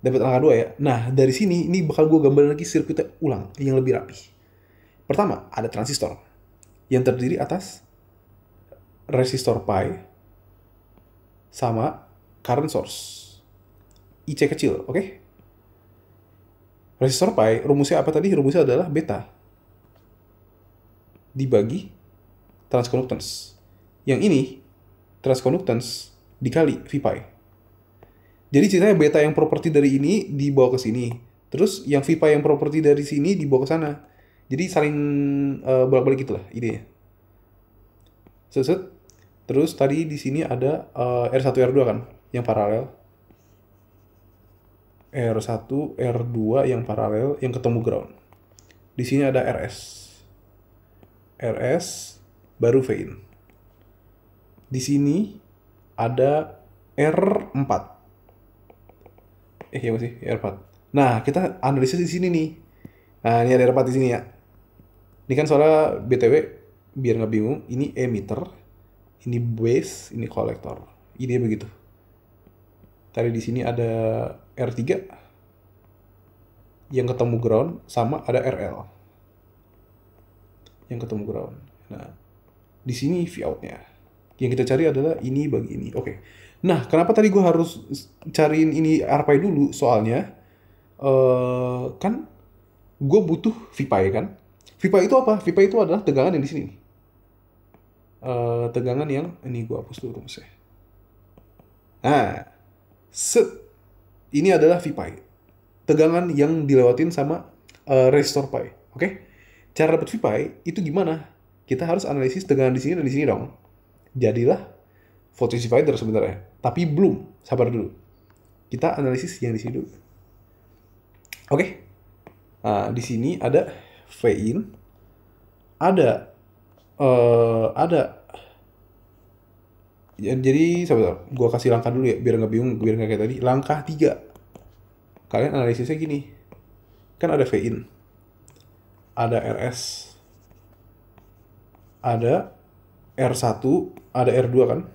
Dapat angka 2 ya. Nah, dari sini ini bakal gue gambar lagi sirkuitnya ulang yang lebih rapi. Pertama, ada transistor yang terdiri atas resistor pi sama current source. IC kecil, oke? Resistor pi, rumusnya apa tadi? Rumusnya adalah beta dibagi transconductance. Yang ini transconductance dikali VPy. Jadi ceritanya beta yang properti dari ini dibawa ke sini. Terus yang VPy yang properti dari sini dibawa ke sana. Jadi saling bolak-balik gitulah idenya. Set. Terus tadi di sini ada R1 R2 kan yang paralel. R1 R2 yang paralel yang ketemu ground. Di sini ada RS. RS baru Vin. Di sini ada R4. Ya masih R4. Nah, kita analisis di sini nih. Nah, ini ada R4 di sini ya. Ini kan soalnya BTW biar nggak bingung, ini emitter, ini base, ini kolektor. Ini begitu. Tadi di sini ada R3 yang ketemu ground sama ada RL yang ketemu ground. Nah, di sini V out-nya. Yang kita cari adalah ini bagi ini. Oke. Nah, kenapa tadi gue harus cariin ini RPy dulu? Soalnya kan gue butuh VPy kan. VPy itu apa? VPy itu adalah tegangan yang di sini nih. Tegangan yang ini gue hapus dulu rumusnya. Nah, ini adalah VPy. Tegangan yang dilewatin sama resistor pi. Oke? Cara dapat VPy itu gimana? Kita harus analisis tegangan di sini dan di sini dong. Jadilah voltage divider sebenarnya. Tapi belum, sabar dulu. Kita analisis yang di sini dulu. Oke? Nah, di sini ada V-in, ada jadi sabar, gua kasih langkah dulu ya biar nggak bingung, biar nggak kayak tadi. Langkah 3. Kalian analisisnya gini. Kan ada V-in. Ada RS, ada R1, ada R2 kan?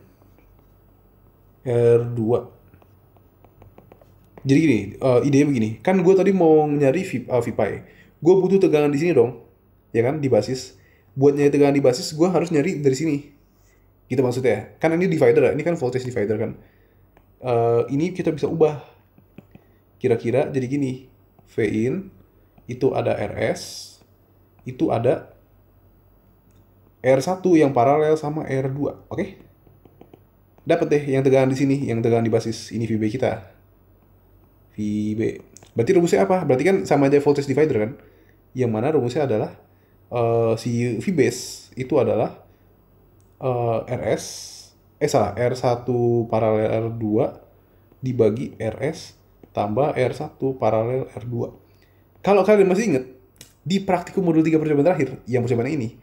R2. Jadi gini, idenya begini. Kan gue tadi mau nyari VPy. Gue butuh tegangan di sini dong. Ya kan, di basis. Buat nyari tegangan di basis, gue harus nyari dari sini. Gitu maksudnya. Kan ini divider ya. Ini kan voltage divider kan. Ini kita bisa ubah. Kira-kira jadi gini. V-in, itu ada RS, itu ada R1 yang paralel sama R2, oke? Dapat deh yang tegangan di sini, yang tegangan di basis. Ini VB kita. VB. Berarti rumusnya apa? Berarti kan sama aja voltage divider kan? Yang mana rumusnya adalah si VBase itu adalah R1 paralel R2 dibagi RS tambah R1 paralel R2. Kalau kalian masih ingat, di praktikum modul 3 percobaan terakhir, yang percobaan ini,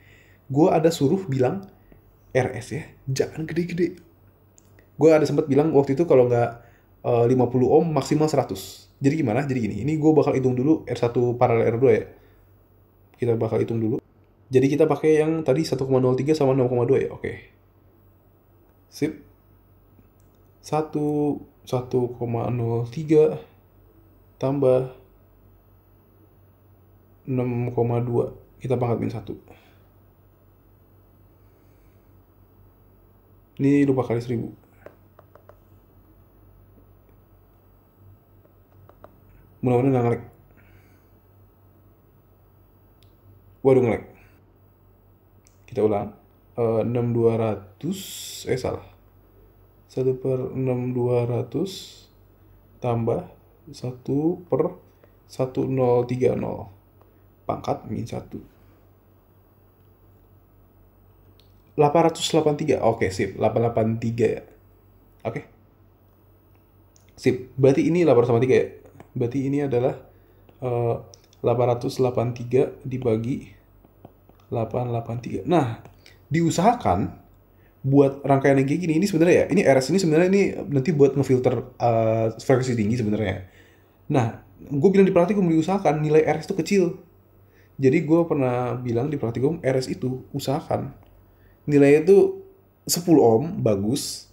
gue ada suruh bilang RS ya, jangan gede-gede. Gue ada sempat bilang waktu itu kalau nggak 50 ohm maksimal 100. Jadi gimana? Jadi gini, ini gue bakal hitung dulu R1 paralel R2 ya. Kita bakal hitung dulu. Jadi kita pakai yang tadi 1,03 sama 0,2 ya, oke. Sip. 1,03 tambah 6,2. Kita pangkat min 1. Ini lupa kali 1000. Mudah-mudahan nggak nge-lag. Waduh nge-lag. Kita ulang. 6200. Salah. 1/6200 tambah 1/1030. Pangkat min 1. 883. Oke, sip. 883 ya. Oke. Sip. Berarti ini 883 ya. Berarti ini adalah 883 dibagi 883. Nah, diusahakan buat rangkaian yang kayak gini, ini sebenarnya ya, ini RS ini sebenarnya ini nanti buat ngefilter frekuensi tinggi sebenarnya. Nah, gue bilang di praktikum diusahakan nilai RS itu kecil. Jadi gue pernah bilang di praktikum RS itu usahakan nilainya itu 10 ohm bagus.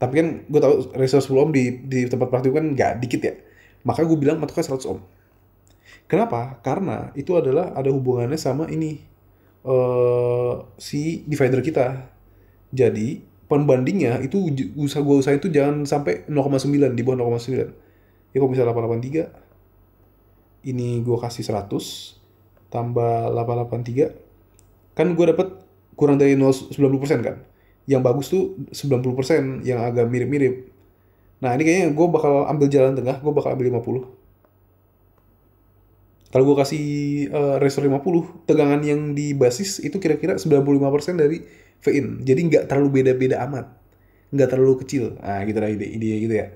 Tapi kan gue tahu resiko 10 ohm di tempat praktikum kan nggak dikit ya. Maka gue bilang matoknya 100 ohm. Kenapa? Karena itu adalah ada hubungannya sama ini si divider kita. Jadi pembandingnya itu gue usahain itu jangan sampai 0,9, di bawah 0,9. Ya kalau misalnya 883 ini gue kasih 100 tambah 883 Kan gue dapet kurang dari 90% kan. Yang bagus tuh 90% yang agak mirip-mirip. Nah ini kayaknya gue bakal ambil jalan tengah, gue bakal ambil 50. Kalau gue kasih resor 50, tegangan yang di basis itu kira-kira 95% dari V-in. Jadi nggak terlalu beda-beda amat. Nggak terlalu kecil. Nah gitu lah ide gitu ya.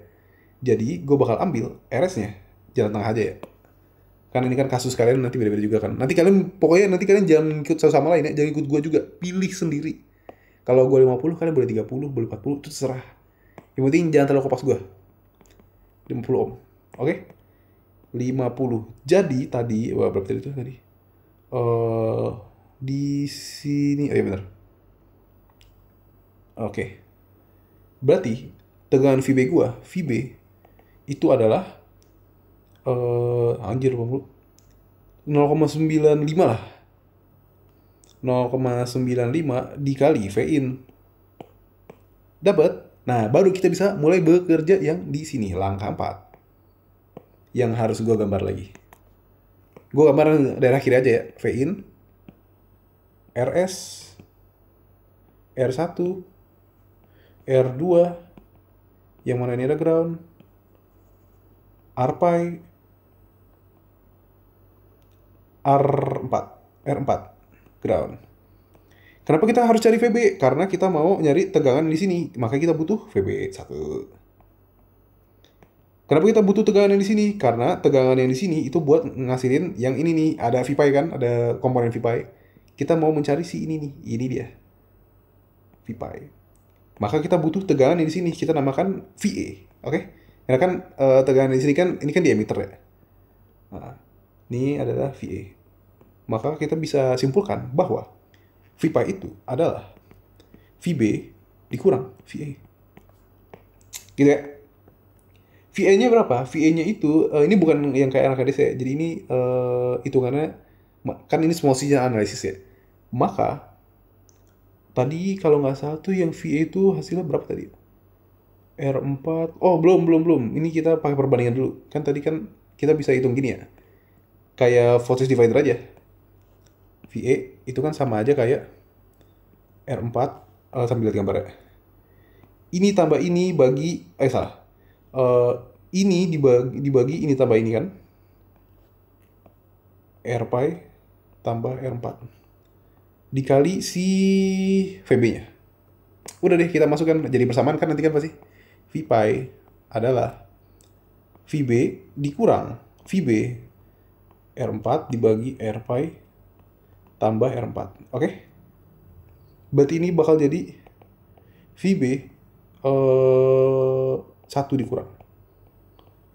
Jadi gue bakal ambil RS-nya. Jalan tengah aja ya. Karena ini kan kasus kalian nanti beda-beda juga kan. Nanti kalian, pokoknya nanti kalian jangan ikut sama lain ya. Jangan ikut gue juga. Pilih sendiri. Kalau gue 50, kalian boleh 30, boleh 40, itu terserah. Yang penting jangan terlalu kopas gue. 50 ohm. Oke? 50. Jadi tadi, wah berapa tadi itu tadi? Di sini, oh iya benar. Oke. Berarti tegangan VB gua, VB itu adalah anjir 0,95 lah. 0,95 dikali V-in. Dapat. Nah, baru kita bisa mulai bekerja yang di sini, langkah 4. Yang harus gua gambar lagi. Gua gambar daerah kiri aja ya. V-in, RS, R1, R2, yang mana ini ada ground, RPi, R4, R4, ground. Kenapa kita harus cari VB? Karena kita mau nyari tegangan di sini, maka kita butuh VB 1. Kenapa kita butuh tegangan yang di sini? Karena tegangan yang di sini itu buat ngasilin yang ini nih, ada VPi kan, ada komponen VPi. Kita mau mencari si ini nih, ini dia. VPi. Maka kita butuh tegangan yang di sini, kita namakan VA, oke? Karena kan tegangan di sini kan ini kan diameter ya. Nah, ini adalah VA. Maka kita bisa simpulkan bahwa VPi itu adalah VB dikurang VA. Gitu ya. VA-nya berapa? VA-nya itu, ini bukan yang kayak anak ya. Jadi ini hitungannya, kan ini small signal analisis ya. Maka, tadi kalau nggak salah tuh yang VA itu hasilnya berapa tadi? R4, oh belum. Ini kita pakai perbandingan dulu. Kan tadi kan kita bisa hitung gini ya. Kayak voltage divider aja. VA itu kan sama aja kayak R4, sambil lihat gambarnya. Ini tambah ini bagi, salah. Ini dibagi ini tambah ini kan. RPi tambah R4. Dikali si VB-nya. Udah deh, kita masukkan jadi bersamaan kan nanti kan pasti. VPi adalah VB dikurang VB R4 dibagi RPi tambah R4. Oke? Berarti ini bakal jadi VB 1 dikurang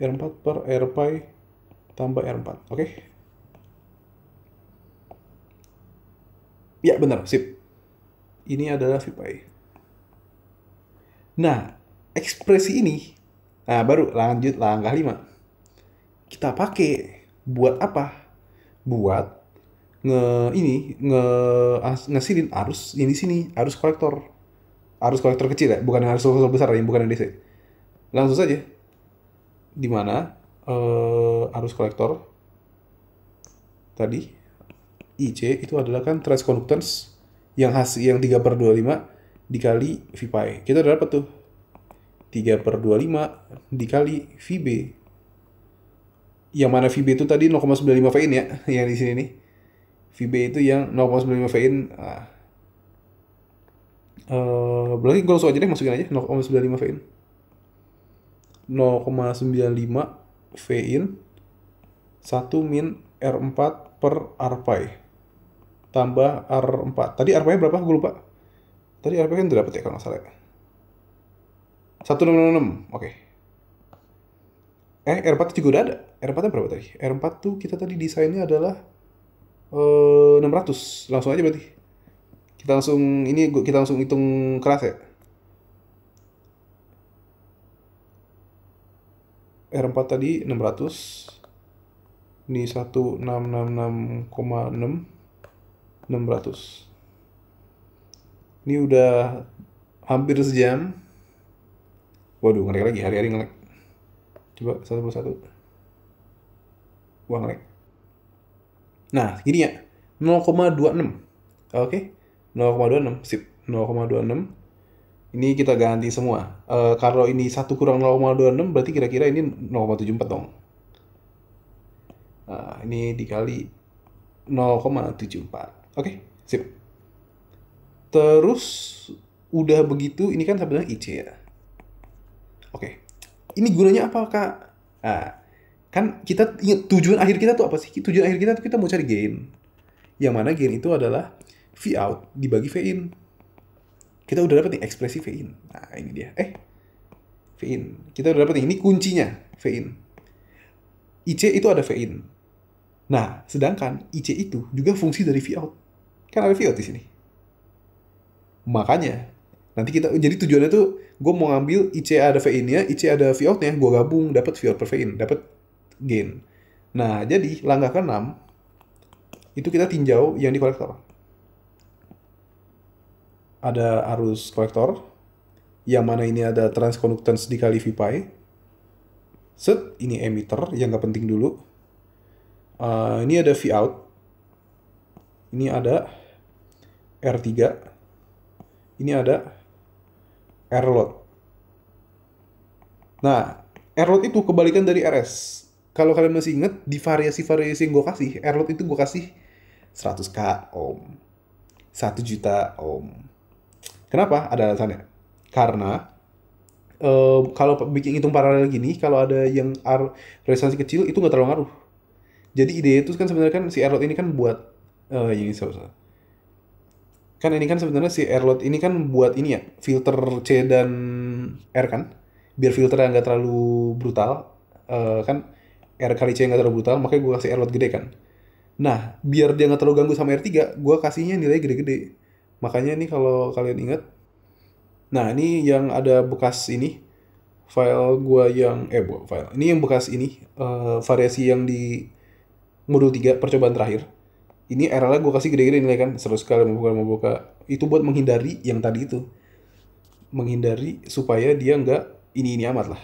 R4 per RPi tambah R4. Oke? Ya benar, sip. Ini adalah VPi. Nah, ekspresi ini, nah baru lanjut langkah 5. Kita pakai buat apa? Buat ngasilin arus yang di sini, arus kolektor. Arus kolektor kecil ya, bukan arus kolektor besar yang bukan yang DC. Langsung saja. Di mana arus kolektor tadi IC itu adalah kan transconductance yang 3/25 dikali VPi. Kita udah dapat tuh 3/25 dikali VB. Yang mana VB itu tadi 0,95 Vin ya, yang di sini nih. VB itu yang 0,95 Vin. Berarti gue langsung aja deh masukin aja 0,95 Vin. 0,95 Vin 1 min R4 per RPi tambah R4. Tadi RPi berapa? Gue lupa. Tadi RPi kan udah dapet ya kalau nggak salah. 1666. Oke. R4 juga udah ada. R4-nya berapa tadi? R4 tuh kita tadi desainnya adalah 600. Langsung aja berarti. Kita langsung hitung keras ya. R4 tadi 600. Ini 1666,6. 600. Ini udah hampir sejam. Waduh, ngelek lagi. Hari-hari ngelek. Coba satu persatu. Wah, ngelek. Nah, gini ya. 0,26. Oke, 0,26. Sip, 0,26. Ini kita ganti semua. Kalau ini 1 kurang 0,26 berarti kira-kira ini 0,74 dong. Nah, ini dikali 0,74. Oke, sip. Terus udah begitu, ini kan sebenarnya IC ya. Oke. Ini gunanya apa, Kak? Nah, kan kita ingat tujuan akhir kita tuh apa sih? Tujuan akhir kita tuh kita mau cari gain. Yang mana gain itu adalah V out dibagi V in. Kita udah dapet nih ekspresi V in. Nah, ini dia. V in. Kita udah dapet nih, ini kuncinya V in. IC itu ada V in. Nah, sedangkan IC itu juga fungsi dari V out. Kan ada V out di sini. Makanya nanti kita jadi tujuannya tuh gue mau ngambil IC ada V in-nya, IC ada V out-nya, gue gabung dapat V out per V in, dapat gain. Nah, jadi langkah ke-6 itu kita tinjau yang di kolektor. Ada arus kolektor yang mana ini ada transconductance dikali V pi. Set, ini emitter yang gak penting dulu. Ini ada V out. Ini ada R3. Ini ada R-load. Nah, R-load itu kebalikan dari RS. Kalau kalian masih ingat, di variasi-variasi yang gue kasih, R-load itu gue kasih 100k ohm, 1 juta ohm. Kenapa? Ada alasannya. Karena kalau bikin hitung paralel gini, kalau ada yang resonansi kecil itu nggak terlalu ngaruh. Jadi ide itu kan sebenarnya kan si R-load ini kan buat ini salah. Kan ini kan sebenarnya si AirLoad ini kan buat ini ya, filter C dan R kan, biar filternya nggak terlalu brutal. Kan R kali C nggak terlalu brutal, makanya gue kasih AirLoad gede kan. Nah, biar dia nggak terlalu ganggu sama R3, gue kasihnya nilai gede-gede. Makanya ini kalau kalian ingat, nah ini yang ada bekas ini, file gue yang, file, ini yang bekas ini, variasi yang di modul 3 percobaan terakhir. Ini RL gue kasih gede-gede nilai kan, 100 kali membuka. Itu buat menghindari yang tadi itu. Menghindari supaya dia nggak ini amat lah.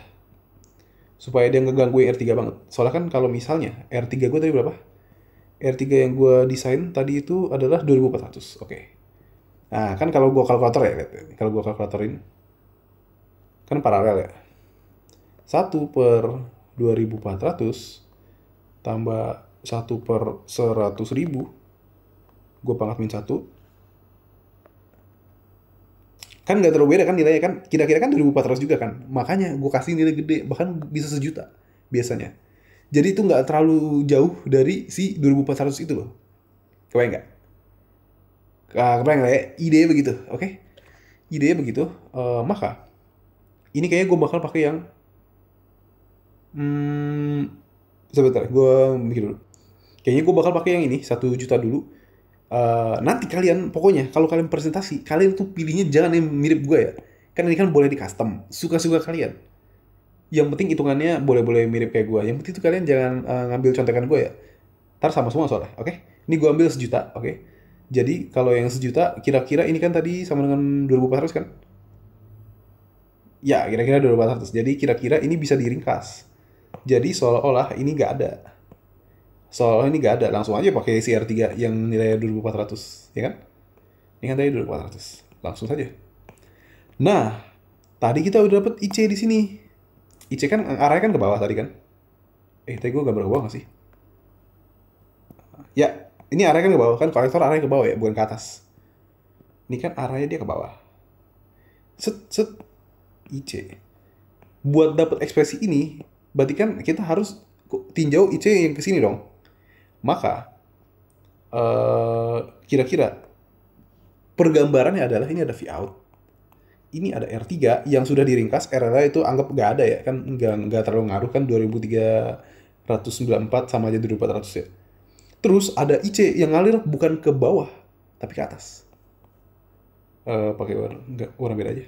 Supaya dia nggak ganggu yang R3 banget. Soalnya kan kalau misalnya R3 gue tadi berapa? R3 yang gue desain tadi itu adalah 2400. Oke. Nah, kan kalau gue kalkulator ya, lihat. Kalau gue kalkulatorin, kan paralel ya. 1/2400 tambah 1/100.000, gue pangkat -1, kan nggak terlalu beda kan nilainya kan, kira-kira kan 2400 juga kan, makanya gue kasih nilai gede, bahkan bisa 1 juta biasanya. Jadi itu nggak terlalu jauh dari si 2400 itu loh. Kebayang nggak? Kebayang nggak ya? Idenya begitu, oke? Idenya begitu, maka ini kayaknya gue bakal pakai yang sebentar, gue mikir dulu. Kayaknya gue bakal pakai yang ini 1 juta dulu. Nanti kalian, pokoknya kalau kalian presentasi, kalian tuh pilihnya jangan yang mirip gue ya. Kan ini kan boleh di custom, suka-suka kalian. Yang penting hitungannya boleh-boleh mirip kayak gue. Yang penting tuh kalian jangan ngambil contekan gue ya. Ntar sama semua soalnya, oke? Ini gue ambil 1 juta, oke? Jadi kalau yang 1 juta, kira-kira ini kan tadi sama dengan 2400 kan? Ya, kira-kira 2400. Jadi kira-kira ini bisa diringkas. Jadi seolah-olah ini nggak ada. Soalnya ini nggak ada, langsung aja pakai CR3 yang nilai 2400, ya kan? Ini kan tadi 2400, langsung saja. Nah, tadi kita udah dapet IC di sini. IC kan arahnya kan ke bawah tadi kan? Tadi gue gambar ke bawah nggak sih? Ya, ini arahnya kan ke bawah, kan kolektor arahnya ke bawah ya, bukan ke atas. Ini kan arahnya dia ke bawah. Set, IC. Buat dapet ekspresi ini, berarti kan kita harus tinjau IC yang ke sini dong. Maka kira-kira pergambarannya adalah ini ada V out, ini ada R3 yang sudah diringkas, RL itu anggap nggak ada ya kan, nggak terlalu ngaruh kan, 2394 sama aja 2400 ya. Terus ada IC yang ngalir bukan ke bawah tapi ke atas. Pakai warna beda aja.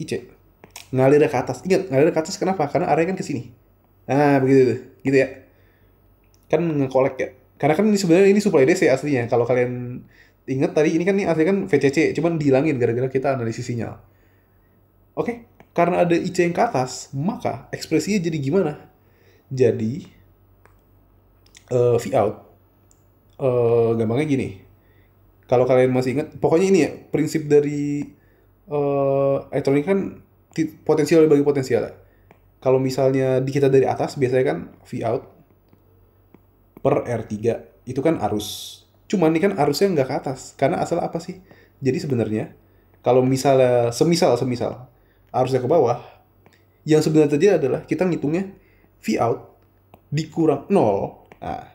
IC ngalir ke atas, ingat ngalir ke atas kenapa? Karena arahnya kan ke sini. Nah begitu tuh, gitu ya. Kan ngekolek ya, karena kan ini sebenarnya ini supply DC aslinya. Kalau kalian ingat tadi ini kan ini asli kan VCC, cuman dihilangin gara-gara kita analisis sinyal. Oke, karena ada IC yang ke atas, maka ekspresinya jadi gimana? Jadi V out gampangnya gini. Kalau kalian masih ingat, pokoknya ini ya, prinsip dari elektronik kan potensial dibagi potensial. Kalau misalnya di kita dari atas, biasanya kan V out per R3. Itu kan arus. Cuman ini kan arusnya nggak ke atas. Karena asal apa sih? Jadi sebenarnya, kalau misalnya, semisal, arusnya ke bawah, yang sebenarnya terjadi adalah kita ngitungnya V out dikurang 0. Nah,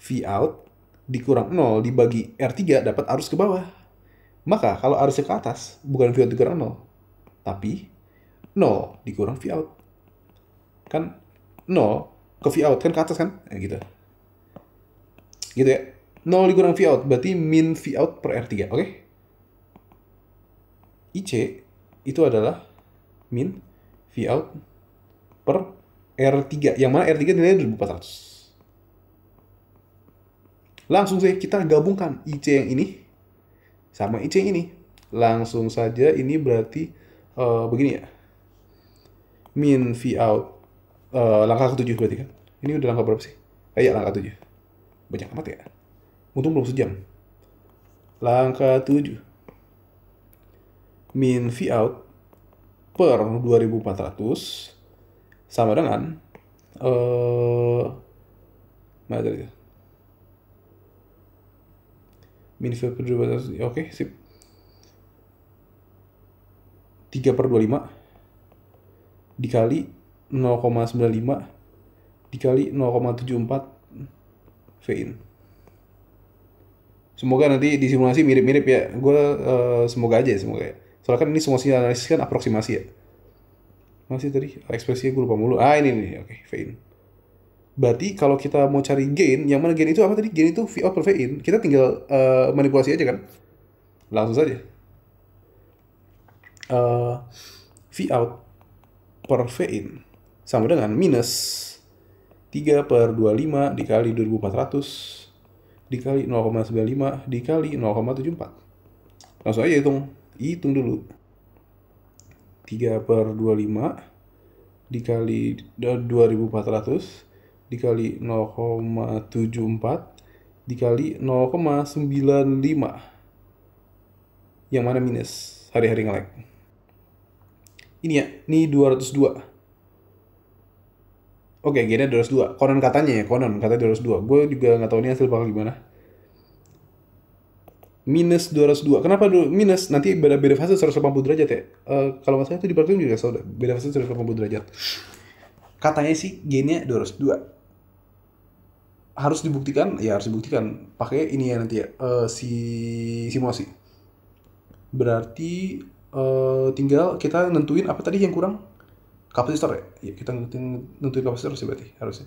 V out dikurang 0 dibagi R3 dapat arus ke bawah. Maka kalau arusnya ke atas, bukan V out dikurang 0, tapi 0 dikurang V out. Kan 0 ke V out kan ke atas kan? Gitu. Gitu ya. 0 dikurang V out berarti min V out per R3, oke? IC itu adalah min V out per R3, yang mana R3 nilainya 2400. Langsung saja kita gabungkan IC yang ini sama IC yang ini. Langsung saja ini berarti begini ya. Min V out langkah ke-7 berarti kan. Ini udah langkah berapa sih? Ya langkah 7. Banyak amat ya. Untung belum sejam. Langkah 7. Min V out per 2400 sama dengan mana tadi? Min V out per 2400. Oke, sip. 3/25 dikali 0,95 dikali 0,74 V in. Semoga nanti di simulasi mirip-mirip ya. Gue semoga aja ya, semoga ya. Soalnya kan ini simulasi analisis kan aproksimasi ya. Masih tadi ekspresinya gue lupa mulu. Ini nih, oke, V in. Berarti kalau kita mau cari gain, yang mana gain itu apa tadi? Gain itu V out per V in. Kita tinggal manipulasi aja kan. Langsung saja. V out per V in sama dengan minus 3/25 dikali 2400 dikali 0,95 dikali 0,74. Langsung aja hitung dulu. 3/25 dikali 2400 dikali 0,74 dikali 0,95, yang mana minus, hari-hari nge-lag. Ini ya, ini 202. Oke, gainnya 202. Konon katanya 202. Gue juga nggak tahu ini hasil bakal gimana. Minus 202. Kenapa minus? Nanti beda fase 180 derajat ya. Kalau nggak salah itu di praktikum juga salah. Beda fase 180 derajat. Katanya sih gainnya 202. Harus dibuktikan, ya harus dibuktikan. Pakai ini ya nanti ya, si simulasi. Berarti tinggal kita nentuin apa tadi yang kurang? Kapasitor ya? Ya kita nentuin kapasitor sih berarti harusnya.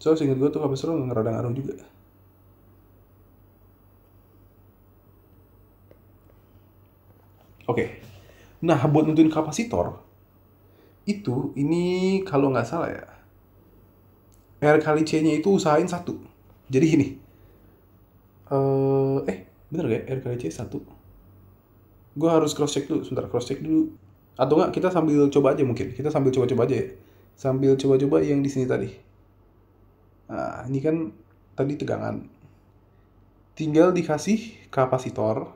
So seingat gue tuh kapasitor ngerada ngaruh juga. Oke. Nah buat nentuin kapasitor itu ini kalau nggak salah ya, R kali C nya itu usahain 1. Jadi gini, bener gak ya R kali C 1? Gue harus cross check dulu, sebentar, cross check dulu. Atau enggak kita sambil coba aja mungkin. Kita sambil coba-coba aja ya. Sambil coba-coba yang di sini tadi. Nah, ini kan tadi tegangan. Tinggal dikasih kapasitor.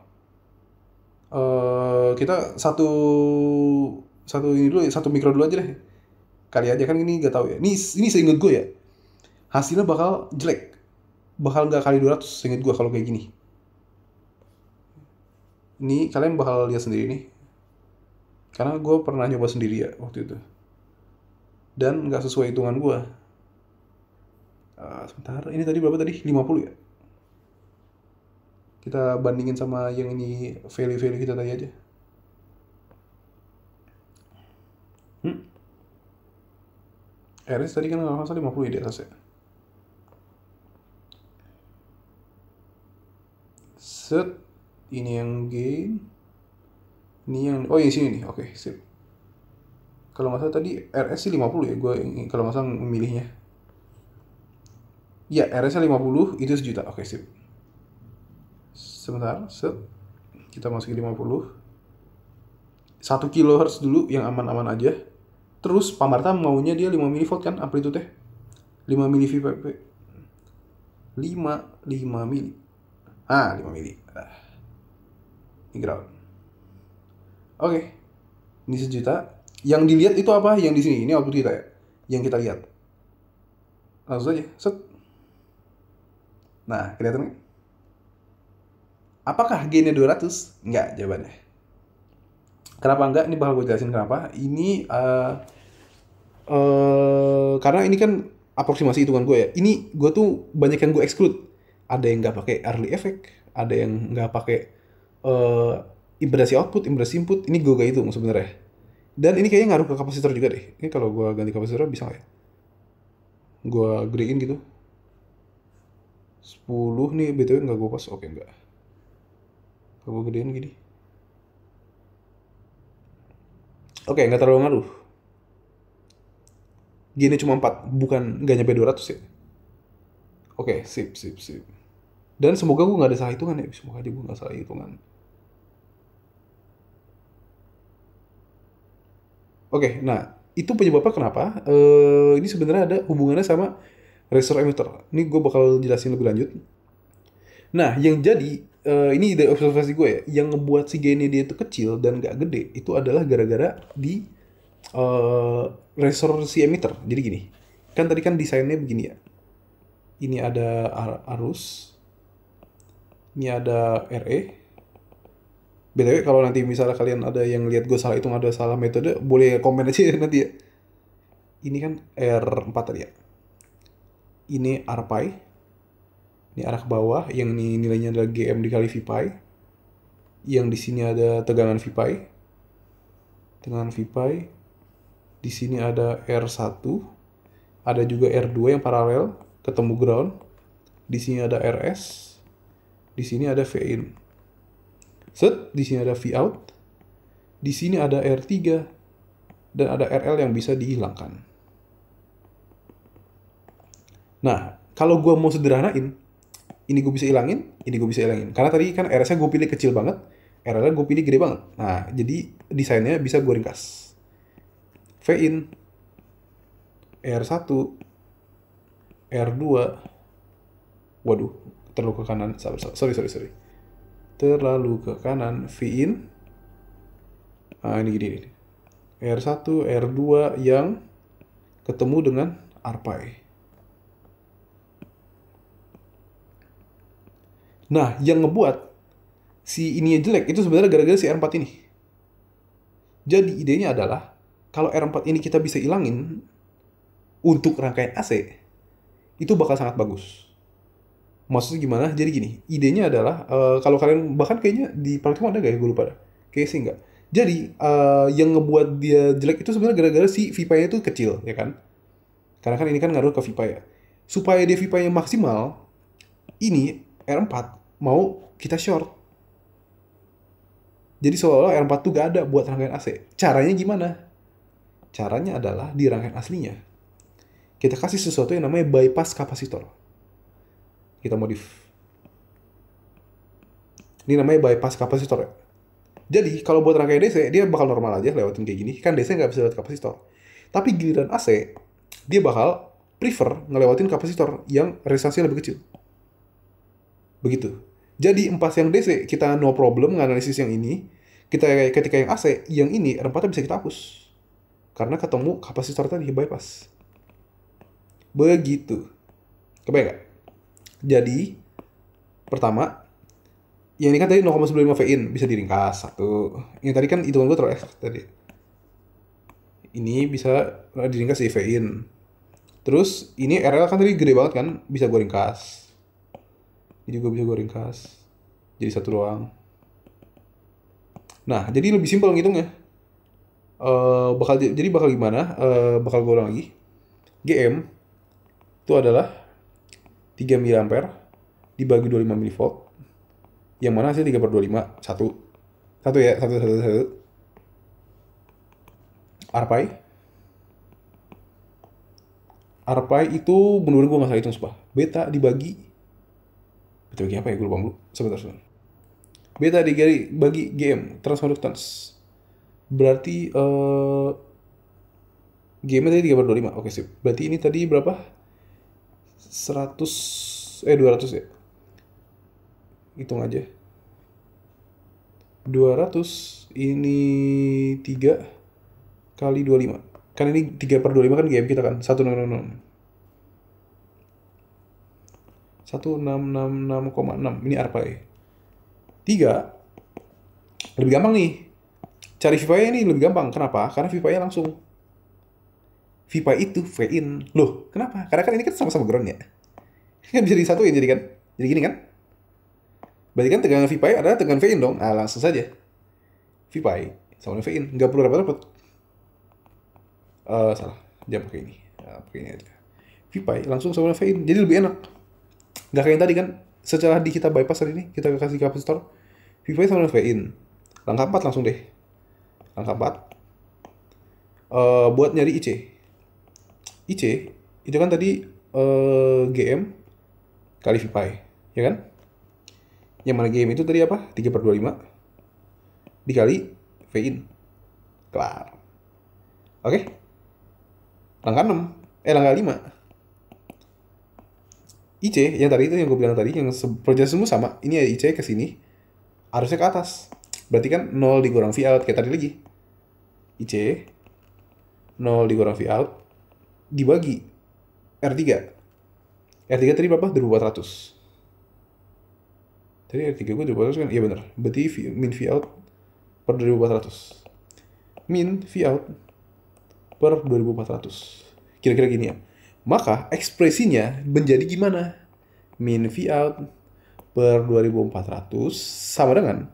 Kita satu ini dulu, 1 mikro dulu aja deh. Kali aja kan ini nggak tahu ya. Ini seinget gue ya. Hasilnya bakal jelek. Bakal nggak kali 200 seinget gue kalau kayak gini. Ini kalian bakal lihat sendiri nih. Karena gue pernah nyoba sendiri ya waktu itu. Dan nggak sesuai hitungan gue. Sebentar, ini tadi berapa tadi? 50 ya? Kita bandingin sama yang ini, value-value kita tadi aja. RS tadi kan nggak salah 50 ya di atas ya. Set. Ini yang gain. Ini yang, oh ya sini nih, oke, sip. Kalau nggak salah tadi RS sih 50 ya, gue kalau nggak salah memilihnya. Ya, RS-nya 50, itu 1 juta, oke, sip. Sebentar, set. Kita masukin 50. 1 kHz dulu yang aman-aman aja. Terus Pamarta maunya dia 5 mV kan amplitude. 5 mili VPP. 5 mili. 5 mili. Ini ground. Oke. Ini 1 juta. Yang dilihat itu apa? Yang di sini. Ini output kita ya. Yang kita lihat. Langsung aja. Set. Nah, kelihatan nggak? Apakah gainnya 200? Enggak jawabannya. Kenapa enggak? Ini bakal gue jelasin kenapa. Ini karena ini kan aproksimasi hitungan gue ya. Ini gue tuh banyak yang gue exclude. Ada yang nggak pakai early effect, ada yang nggak pakai impedasi output, impedasi input. Ini gue gak hitung sebenarnya. Dan ini kayaknya ngaruh ke kapasitor juga deh. Ini kalau gue ganti kapasitor bisa nggak ya? Gue gedein gitu. 10 nih btw nggak gue pas. Oke enggak. Kalau gue gedein gini. Oke, nggak terlalu ngaruh. Gini cuma 4, bukan nggak nyampe 200 ya. Oke, sip. Dan semoga gue nggak ada salah hitungan ya. Semoga aja gue nggak salah hitungan. Oke, nah itu penyebabnya kenapa? Ini sebenarnya ada hubungannya sama resistor emitter. Ini gue bakal jelasin lebih lanjut. Nah, yang jadi ini dari observasi gue ya, yang ngebuat si gainnya dia itu kecil dan nggak gede itu adalah gara-gara di resistor si emitter. Jadi gini, kan tadi kan desainnya begini ya. Ini ada arus, ini ada RE. BTW kalau nanti misalnya kalian ada yang lihat gue salah hitung, ada salah metode, boleh komen aja ya nanti ya. Ini kan R4 tadi ya. Ini RPi. Ini arah ke bawah, yang ini nilainya adalah GM dikali VPi. Yang di sini ada tegangan VPi. Tegangan VPi. Di sini ada R1. Ada juga R2 yang paralel, ketemu ground. Di sini ada RS. Di sini ada Vin. Set, di sini ada Vout. Di sini ada R3 dan ada RL yang bisa dihilangkan. Nah, kalau gue mau sederhanain, ini gue bisa hilangin, ini gue bisa hilangin. Karena tadi kan RS-nya gue pilih kecil banget, RL-nya gue pilih gede banget. Nah, jadi desainnya bisa gue ringkas. Vin, R1, R2, waduh, terlalu ke kanan, sorry. Terlalu ke kanan, Vin. Nah, ini gini. R1, R2 yang ketemu dengan RPi. Nah, yang ngebuat si ini jelek itu sebenarnya gara-gara si R4 ini. Jadi idenya adalah kalau R4 ini kita bisa ilangin untuk rangkaian AC, itu bakal sangat bagus. Maksudnya gimana? Jadi gini, idenya adalah kalau kalian bahkan kayaknya di praktikum ada gak ya? Gue lupa dah. Kayaknya sih enggak. Jadi yang ngebuat dia jelek itu sebenarnya gara-gara si VPi-nya itu kecil, ya kan? Karena kan ini kan ngaruh ke VPi ya. Supaya dia VPi-nya maksimal, ini R4 mau kita short. Jadi seolah-olah R4 tuh gak ada buat rangkaian AC. Caranya gimana? Caranya adalah di rangkaian aslinya kita kasih sesuatu yang namanya bypass kapasitor. Kita modif. Ini namanya bypass kapasitor ya. Jadi kalau buat rangkaian DC dia bakal normal aja lewatin kayak gini. Kan DC nggak bisa lewat kapasitor. Tapi giliran AC dia bakal prefer ngelewatin kapasitor yang resistansinya lebih kecil. Begitu. Jadi empas yang DC kita no problem nganalisis yang ini. Ketika yang AC yang ini R4 bisa kita hapus. Karena ketemu kapasitor tadi bypass. Begitu. Kebayang nggak? Jadi, pertama, yang ini kan tadi 0,95 Vin, bisa diringkas. 1. Ini tadi kan hitungan gue terlalu ekstrak tadi. Ini bisa diringkas di Vin. Terus, ini RL kan tadi gede banget kan, bisa gue ringkas. Ini juga bisa gue ringkas. Jadi 1 doang. Nah, jadi lebih simpel ngitungnya. Jadi bakal gimana? Bakal gue ulang lagi. GM itu adalah 3 mA dibagi 25 mV. Yang mana hasil 3/25. 1 ya, 1. RPi itu menurut gue gak salah hitung sumpah. Beta dibagi apa ya, gue lupa dulu. Sebentar. Beta dibagi GM, transconductance. Berarti GM tadi 3/25. Oke sip. Berarti ini tadi berapa? 100, 200 ya. Hitung aja. 200 ini 3 kali 25. Kan ini 3/25 kan GM kita kan. 1666. 1666,6. Ini ARPA ya. 3 lebih gampang nih. Cari VPI ini lebih gampang. Kenapa? Karena VPI langsung. VPI itu V-in. Loh, kenapa? Karena kan ini kan sama-sama ground ya. Kan bisa disatuin jadi kan. Jadi gini kan. Berarti kan tegangan VPI adalah tegangan V-in dong. Ah, langsung saja. VPI sama dengan V-in. Nggak perlu repot-repot. Salah. Jangan pakai ini. Pakai ini aja. VPI langsung sama dengan V-in. Jadi lebih enak. Nggak kayak yang tadi kan. Setelah di kita bypass hari ini, kita kasih kapasitor. VPI sama dengan V-in. Langkah 4 langsung deh. Langkah 4. Buat nyari IC. IC itu kan tadi GM kali VPI, ya kan? Yang mana GM itu tadi apa? 3/25 dikali V-in. Kelar. Oke? Langkah 6. Langkah 5. IC yang tadi itu yang gue bilang tadi, yang perjalanan semua sama. Ini ya IC ke sini. Harusnya ke atas. Berarti kan 0 dikurang V out kayak tadi lagi. IC 0 dikurang V out dibagi R3. R3 tadi berapa? 2400. Tadi R3 gue 2400 kan? Iya bener. Berarti min V out per 2400. Min V out per 2400. Kira-kira gini ya. Maka ekspresinya menjadi gimana? Min V out per 2400 sama dengan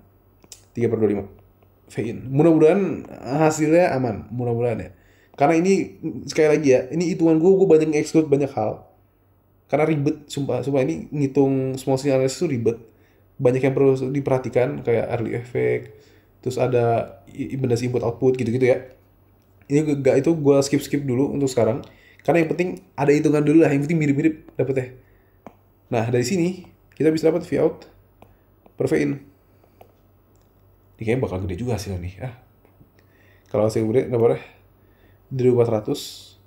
3/25 V-in. Mudah-mudahan hasilnya aman. Mudah-mudahan ya. Karena ini sekali lagi ya, ini hitungan gue banyak exclude banyak hal. Karena ribet, sumpah ini ngitung small signal analysis itu ribet. Banyak yang perlu diperhatikan kayak early effect, terus ada impedance input output gitu-gitu ya. Ini gak itu gue skip dulu untuk sekarang. Karena yang penting ada hitungan dulu lah, yang penting mirip-mirip dapetnya. Nah dari sini kita bisa dapat V out per V-in. Ini kayaknya bakal gede juga hasilnya nih. Kalau hasil gede nggak boleh. 2400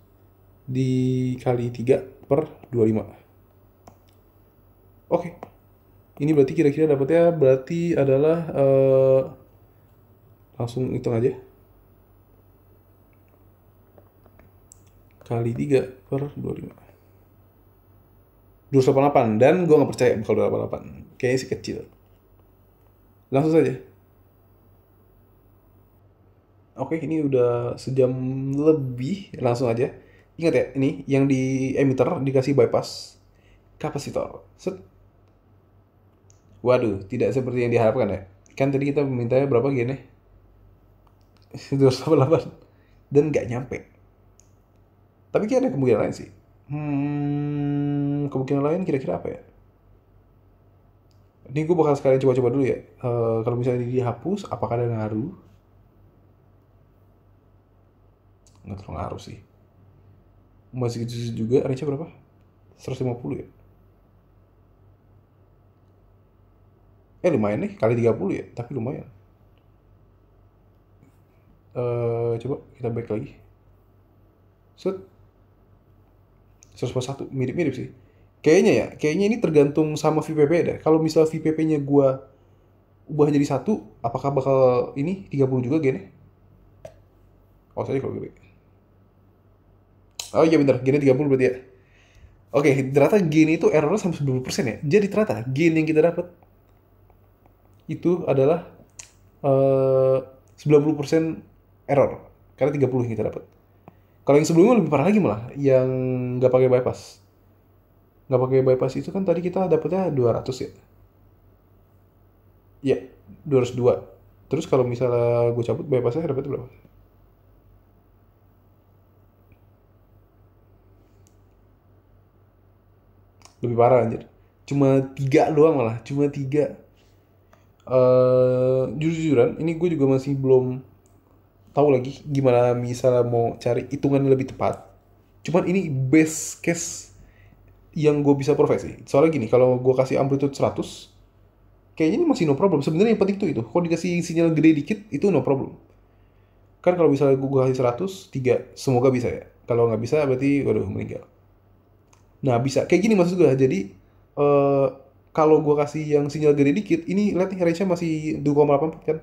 dikali 3/25. Oke. Ini berarti kira-kira dapatnya berarti adalah langsung hitung aja. Kali 3/25. 288. Dan gue nggak percaya bakal 288. Kayaknya sih kecil. Langsung saja. Oke, ini udah sejam lebih, langsung aja. Ingat ya, ini yang di emitter dikasih bypass kapasitor. Set. Waduh, tidak seperti yang diharapkan ya. Kan tadi kita mintanya berapa gennya? 288. Dan nggak nyampe. Tapi kira ada kemungkinan lain sih. Kemungkinan lain kira-kira apa ya? Ini gue bakal sekalian coba-coba dulu ya. Kalau misalnya dihapus, apakah ada ngaruh? Nggak terlalu ngaruh sih. Masih gitu juga, range berapa? 150 ya? Lumayan nih, kali 30 ya, tapi lumayan. Coba kita back lagi. Set. 141, mirip-mirip sih. Kayaknya ini tergantung sama VPP deh. Kalau misal VPP-nya gua ubah jadi 1, apakah bakal ini 30 juga gennya? Oh, saja kalau gede. Oh iya bener, gain 30 berarti ya. Oke, ternyata gain itu errornya sampai 90% ya. Jadi ternyata gain yang kita dapat itu adalah 90% error. Karena 30 yang kita dapat. Kalau yang sebelumnya lebih parah lagi malah, yang nggak pakai bypass. Nggak pakai bypass itu kan tadi kita dapatnya 200 ya. Iya, 202. Terus kalau misalnya gue cabut bypassnya dapatnya berapa? Lebih parah anjir. Cuma 3 doang malah, cuma 3. Jujur-jujuran ini gue juga masih belum tahu lagi gimana misalnya mau cari hitungan yang lebih tepat. Cuman ini best case yang gue bisa provide sih. Soalnya gini, kalau gue kasih amplitude 100, kayaknya ini masih no problem. Sebenarnya yang penting tuh itu. Kalau dikasih sinyal gede dikit, itu no problem. Kan kalau misalnya gue kasih 100, 3, semoga bisa ya. Kalau nggak bisa, berarti waduh meninggal. Nah, bisa kayak gini maksud gue. Jadi eh kalau gue kasih yang sinyal gede dikit, ini lihat nih range-nya masih 2,84 kan.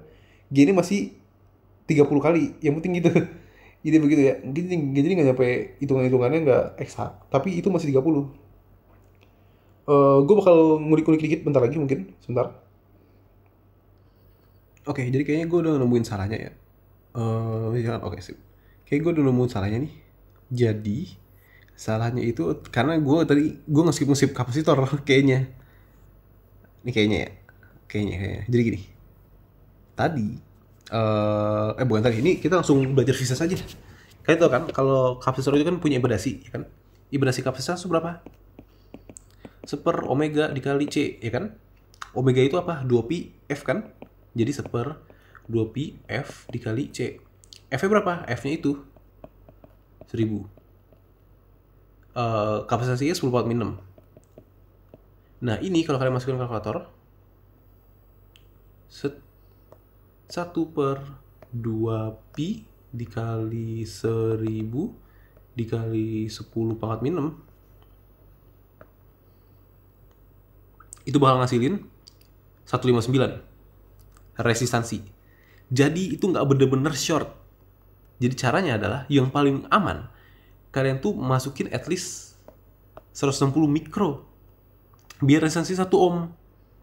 Gini masih 30 kali. Yang penting gitu. Jadi begitu ya. Jadi nggak nyampe hitungan-hitungannya nggak eksak, tapi itu masih 30. Gue bakal ngulik-ngulik dikit bentar lagi mungkin, sebentar. Oke, jadi kayaknya gue udah nemuin salahnya ya. Jangan, oke sip. Kayak gue udah nemuin salahnya nih. Jadi salahnya itu karena gue ngeskip kapasitor kayaknya. Ini kayaknya ya. Kayaknya. Jadi gini. Tadi bukan tadi. Ini kita langsung belajar fisika saja. Kalian tau kan kalau kapasitor itu kan punya impedasi, ya kan? Impedasi kapasitor itu berapa? 1/, omega dikali C, ya kan? Omega itu apa? 2pi F kan? Jadi 1/2pi F dikali C. F-nya berapa? F-nya itu 1000. Kapasitasnya 10 × 6. Nah, ini kalau kalian masukin kalkulator, 1/2pi dikali 1000 dikali 10⁻⁻6 itu bakal ngasilin 159 resistansi. Jadi itu nggak bener-bener short. Jadi caranya adalah yang paling aman, kalian tuh masukin at least 160 mikro biar resistansi 1 ohm.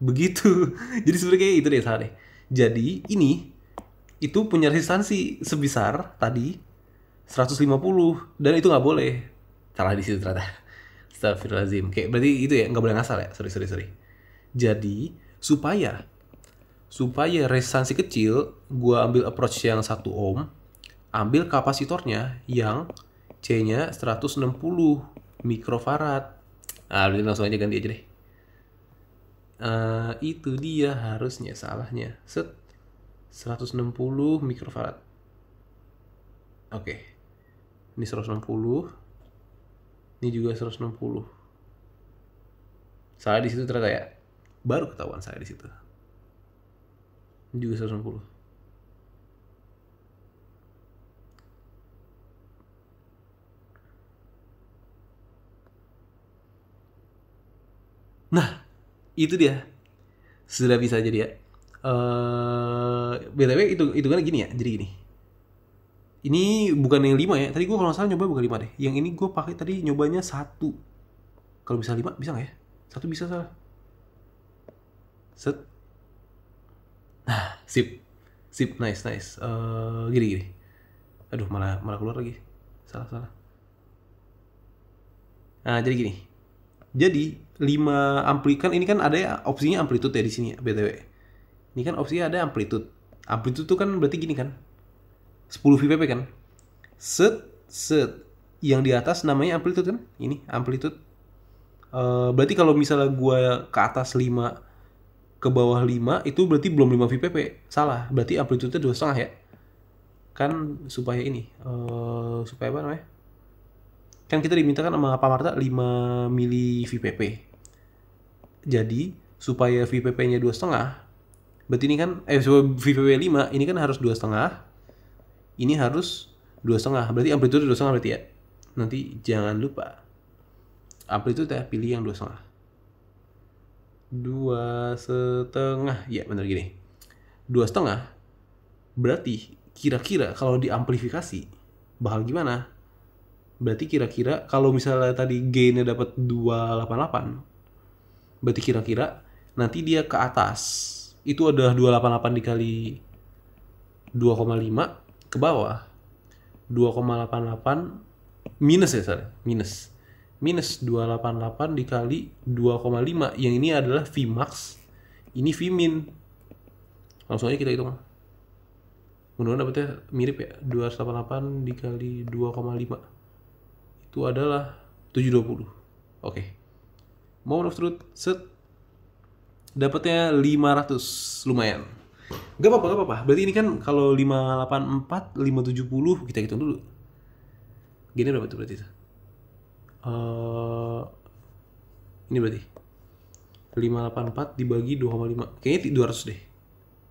Begitu. Jadi sebenarnya kayak itu deh salah deh. Jadi ini itu punya resistansi sebesar tadi 150 dan itu nggak boleh. Salah di situ ternyata. Astagfirullahaladzim. Kayak berarti itu ya nggak boleh ngasal ya. Sorry. Jadi supaya resistansi kecil, gua ambil approach yang 1 ohm, ambil kapasitornya yang C-nya 160 mikrofarad. Berarti langsung aja ganti aja deh. Itu dia harusnya salahnya. 160 mikrofarad. Oke. Ini 160. Ini juga 160. Salah di situ ternyata ya. Baru ketahuan saya di situ. Ini juga 160. Nah, itu dia. Sudah bisa jadi ya. BTW itu kan gini ya. Jadi gini. Ini bukan yang 5 ya. Tadi gue kalau nggak salah nyoba bukan 5 deh. Yang ini gue pakai tadi nyobanya 1. Kalau bisa 5 bisa nggak ya? 1 bisa salah. Set. Nah, sip, nice. Gini. Aduh, malah keluar lagi. Salah. Nah, jadi gini. Jadi 5 kan ini kan ada ya opsinya amplitude ya di sini ya, BTW. Ini kan opsinya ada amplitude. Amplitude tuh kan berarti gini kan. 10 VPP kan. Set. Yang di atas namanya amplitude kan? Ini amplitude. Berarti kalau misalnya gue ke atas 5 ke bawah 5 itu berarti belum 5 VPP. Salah, berarti amplitude-nya 2,5 ya. Kan supaya ini supaya apa namanya? Kan kita dimintakan sama Pak Marta 5 mili VPP. Jadi supaya VPP-nya 2,5, berarti ini kan VPP 5 ini kan harus 2,5. Ini harus 2,5. Berarti amplitude 2,5 berarti ya. Nanti jangan lupa amplitude ya pilih yang 2,5. 2,5. Ya benar gini. 2,5 berarti kira-kira kalau diamplifikasi bakal gimana? Berarti kira-kira kalau misalnya tadi gainnya dapat 288, berarti kira-kira nanti dia ke atas itu ada 288 dikali 2,5, ke bawah 2,88 minus ya salah, minus 288 dikali 2,5, yang ini adalah Vmax, ini Vmin. Langsung aja kita hitung. Mudah-mudahan dapetnya mirip ya. 288 dikali 2,5 itu adalah 720. Oke. Moment of truth, set. Dapatnya 500, lumayan. Gak apa-apa. Berarti ini kan kalau 584, 570, kita hitung dulu. Gini berapa tuh berarti itu? Ini berarti 584 dibagi 2,5. Kayaknya 200 deh.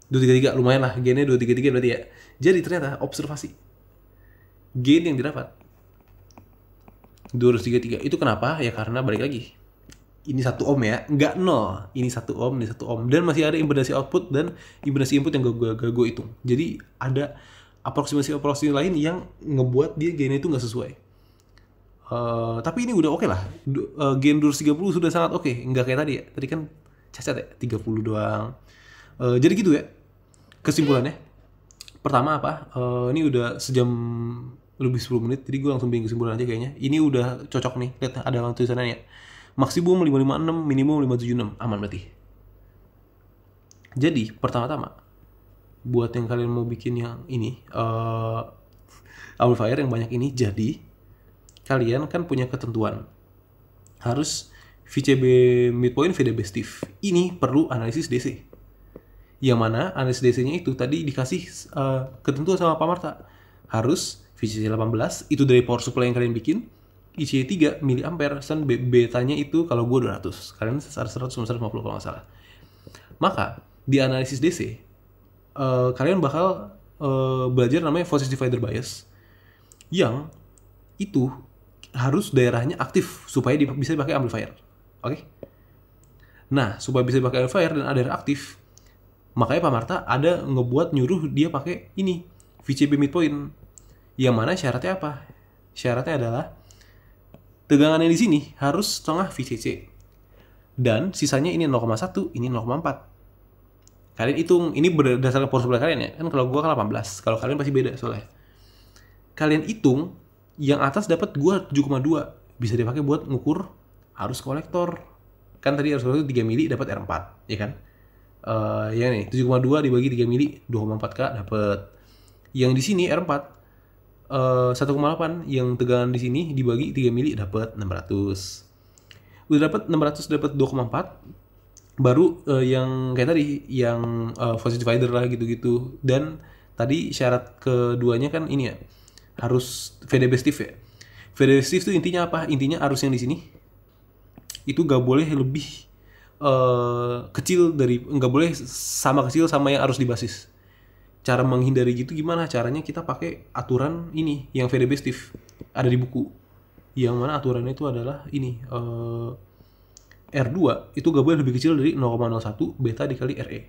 233, lumayan lah. Gainnya 233 berarti ya. Jadi ternyata observasi. Gain yang didapat 233. Itu kenapa? Ya karena balik lagi. Ini 1 ohm ya, nggak 0. Ini 1 ohm, ini 1 ohm. Dan masih ada impedasi output dan impedasi input yang gue hitung. Jadi ada aproksimasi lain yang ngebuat dia gainnya itu nggak sesuai. Tapi ini udah oke lah. Gain 230 sudah sangat oke. Nggak kayak tadi ya. Tadi kan cacat ya, 30 doang. Jadi gitu ya. Kesimpulannya. Pertama apa? Ini udah sejam lebih 10 menit, jadi gue langsung bikin kesimpulan aja kayaknya. Ini udah cocok nih, lihat ada tulisannya ya. Maksimum 556, minimum 576, aman berarti. Jadi, pertama-tama, buat yang kalian mau bikin yang ini, amplifier yang banyak ini, jadi kalian kan punya ketentuan. Harus VCB midpoint, VDB stiff. Ini perlu analisis DC. Yang mana analisis DC-nya itu tadi dikasih ketentuan sama Pak Marta. Harus VCC 18, itu dari power supply yang kalian bikin, IC 3 mA, dan betanya itu kalau gue 200. Kalian 100 150 kalau nggak salah. Maka, di analisis DC, kalian bakal belajar namanya voltage divider bias, yang itu harus daerahnya aktif supaya bisa dipakai amplifier. Oke? Nah, supaya bisa dipakai amplifier dan ada daerah aktif, makanya Pak Marta ada ngebuat nyuruh dia pakai ini, VCB midpoint. Yang mana syaratnya apa? Syaratnya adalah tegangan yang di sini harus setengah VCC. Dan sisanya ini 0,1, ini 0,4. Kalian hitung, ini berdasarkan power supply kalian ya. Kan kalau gua kan 18, kalau kalian pasti beda soalnya. Kalian hitung, yang atas dapat gua 7,2. Bisa dipakai buat ngukur arus kolektor. Kan tadi arus kolektor 3 mili dapat R4, ya kan? Ya nih, 7,2 dibagi 3 mili, 2,4K dapat. Yang di sini R4 1,8, yang tegangan di sini dibagi 3 mili dapat 600. Udah dapat 600, dapat 2,4. Baru yang kayak tadi, yang voltage divider lah gitu-gitu. Dan tadi syarat keduanya kan ini ya, harus VDB stiff ya. VDB stiff itu intinya apa? Intinya arus yang di sini itu gak boleh lebih kecil dari, nggak boleh sama kecil sama yang arus di basis. Cara menghindari gitu gimana? Caranya kita pakai aturan ini yang VDB stiff, ada di buku. Yang mana aturannya itu adalah ini, R2 itu gak boleh lebih kecil dari 0,01 beta dikali RE.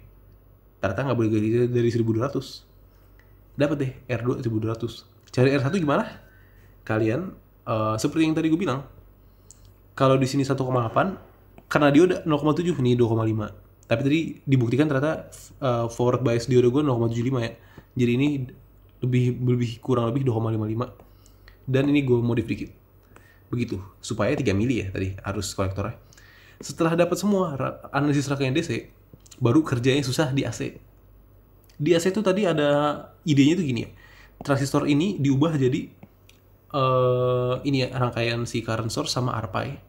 Ternyata gak boleh lebih kecil dari 1200. Dapat deh R2 1200. Cari R1 gimana? Kalian seperti yang tadi gue bilang. Kalau di sini 1,8, karena dia udah 0,7 nih 2,5. Tapi tadi dibuktikan ternyata forward bias dioda gue 0,75 ya. Jadi ini lebih kurang lebih 2,55. Dan ini gue modif dikit. Begitu. Supaya 3 mili ya tadi arus kolektornya. Setelah dapat semua analisis rangkaian DC, baru kerjanya susah di AC. Di AC itu tadi ada idenya tuh gini ya. Transistor ini diubah jadi ini ya, rangkaian si current source sama RPI.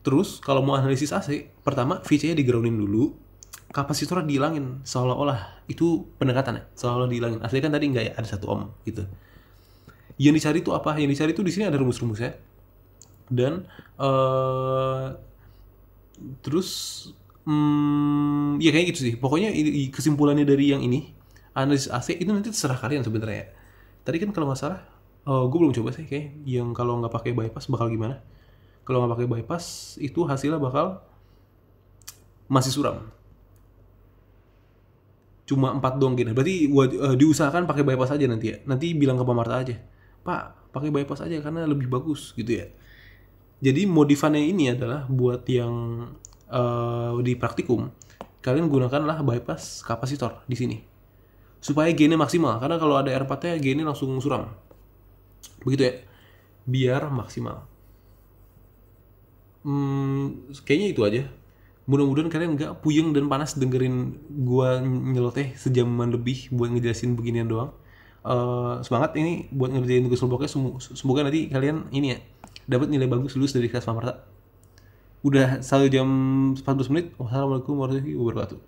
Terus kalau mau analisis AC, pertama VC-nya digroundin dulu, kapasitornya dihilangin, seolah-olah itu pendekatan ya, seolah-olah dihilangin. Aslinya kan tadi enggak ya, ada 1 ohm gitu. Yang dicari itu apa? Yang dicari itu di sini ada rumus-rumusnya. Dan terus ya kayak gitu sih. Pokoknya kesimpulannya dari yang ini, analisis AC itu nanti terserah kalian sebenarnya. Tadi kan kalau nggak salah, gue belum coba sih kayak yang kalau nggak pakai bypass bakal gimana. Kalau nggak pakai bypass itu hasilnya bakal masih suram. Cuma 4 doang gitu. Berarti diusahakan pakai bypass aja nanti ya. Nanti bilang ke Pak Marta aja, Pak pakai bypass aja karena lebih bagus gitu ya. Jadi modifannya ini adalah buat yang di praktikum, kalian gunakanlah bypass kapasitor di sini supaya gainnya maksimal. Karena kalau ada R4-nya gainnya langsung suram. Begitu ya. Biar maksimal. Kayaknya itu aja. Mudah-mudahan kalian nggak puyeng dan panas dengerin gua nyeloteh sejaman lebih buat ngejelasin beginian doang. Semangat ini buat ngerjain tugas kelompoknya. Semoga nanti kalian ini ya dapat nilai bagus lulus dari kelas Pak Marta. Udah 1 jam 14 menit. Wassalamualaikum warahmatullahi wabarakatuh.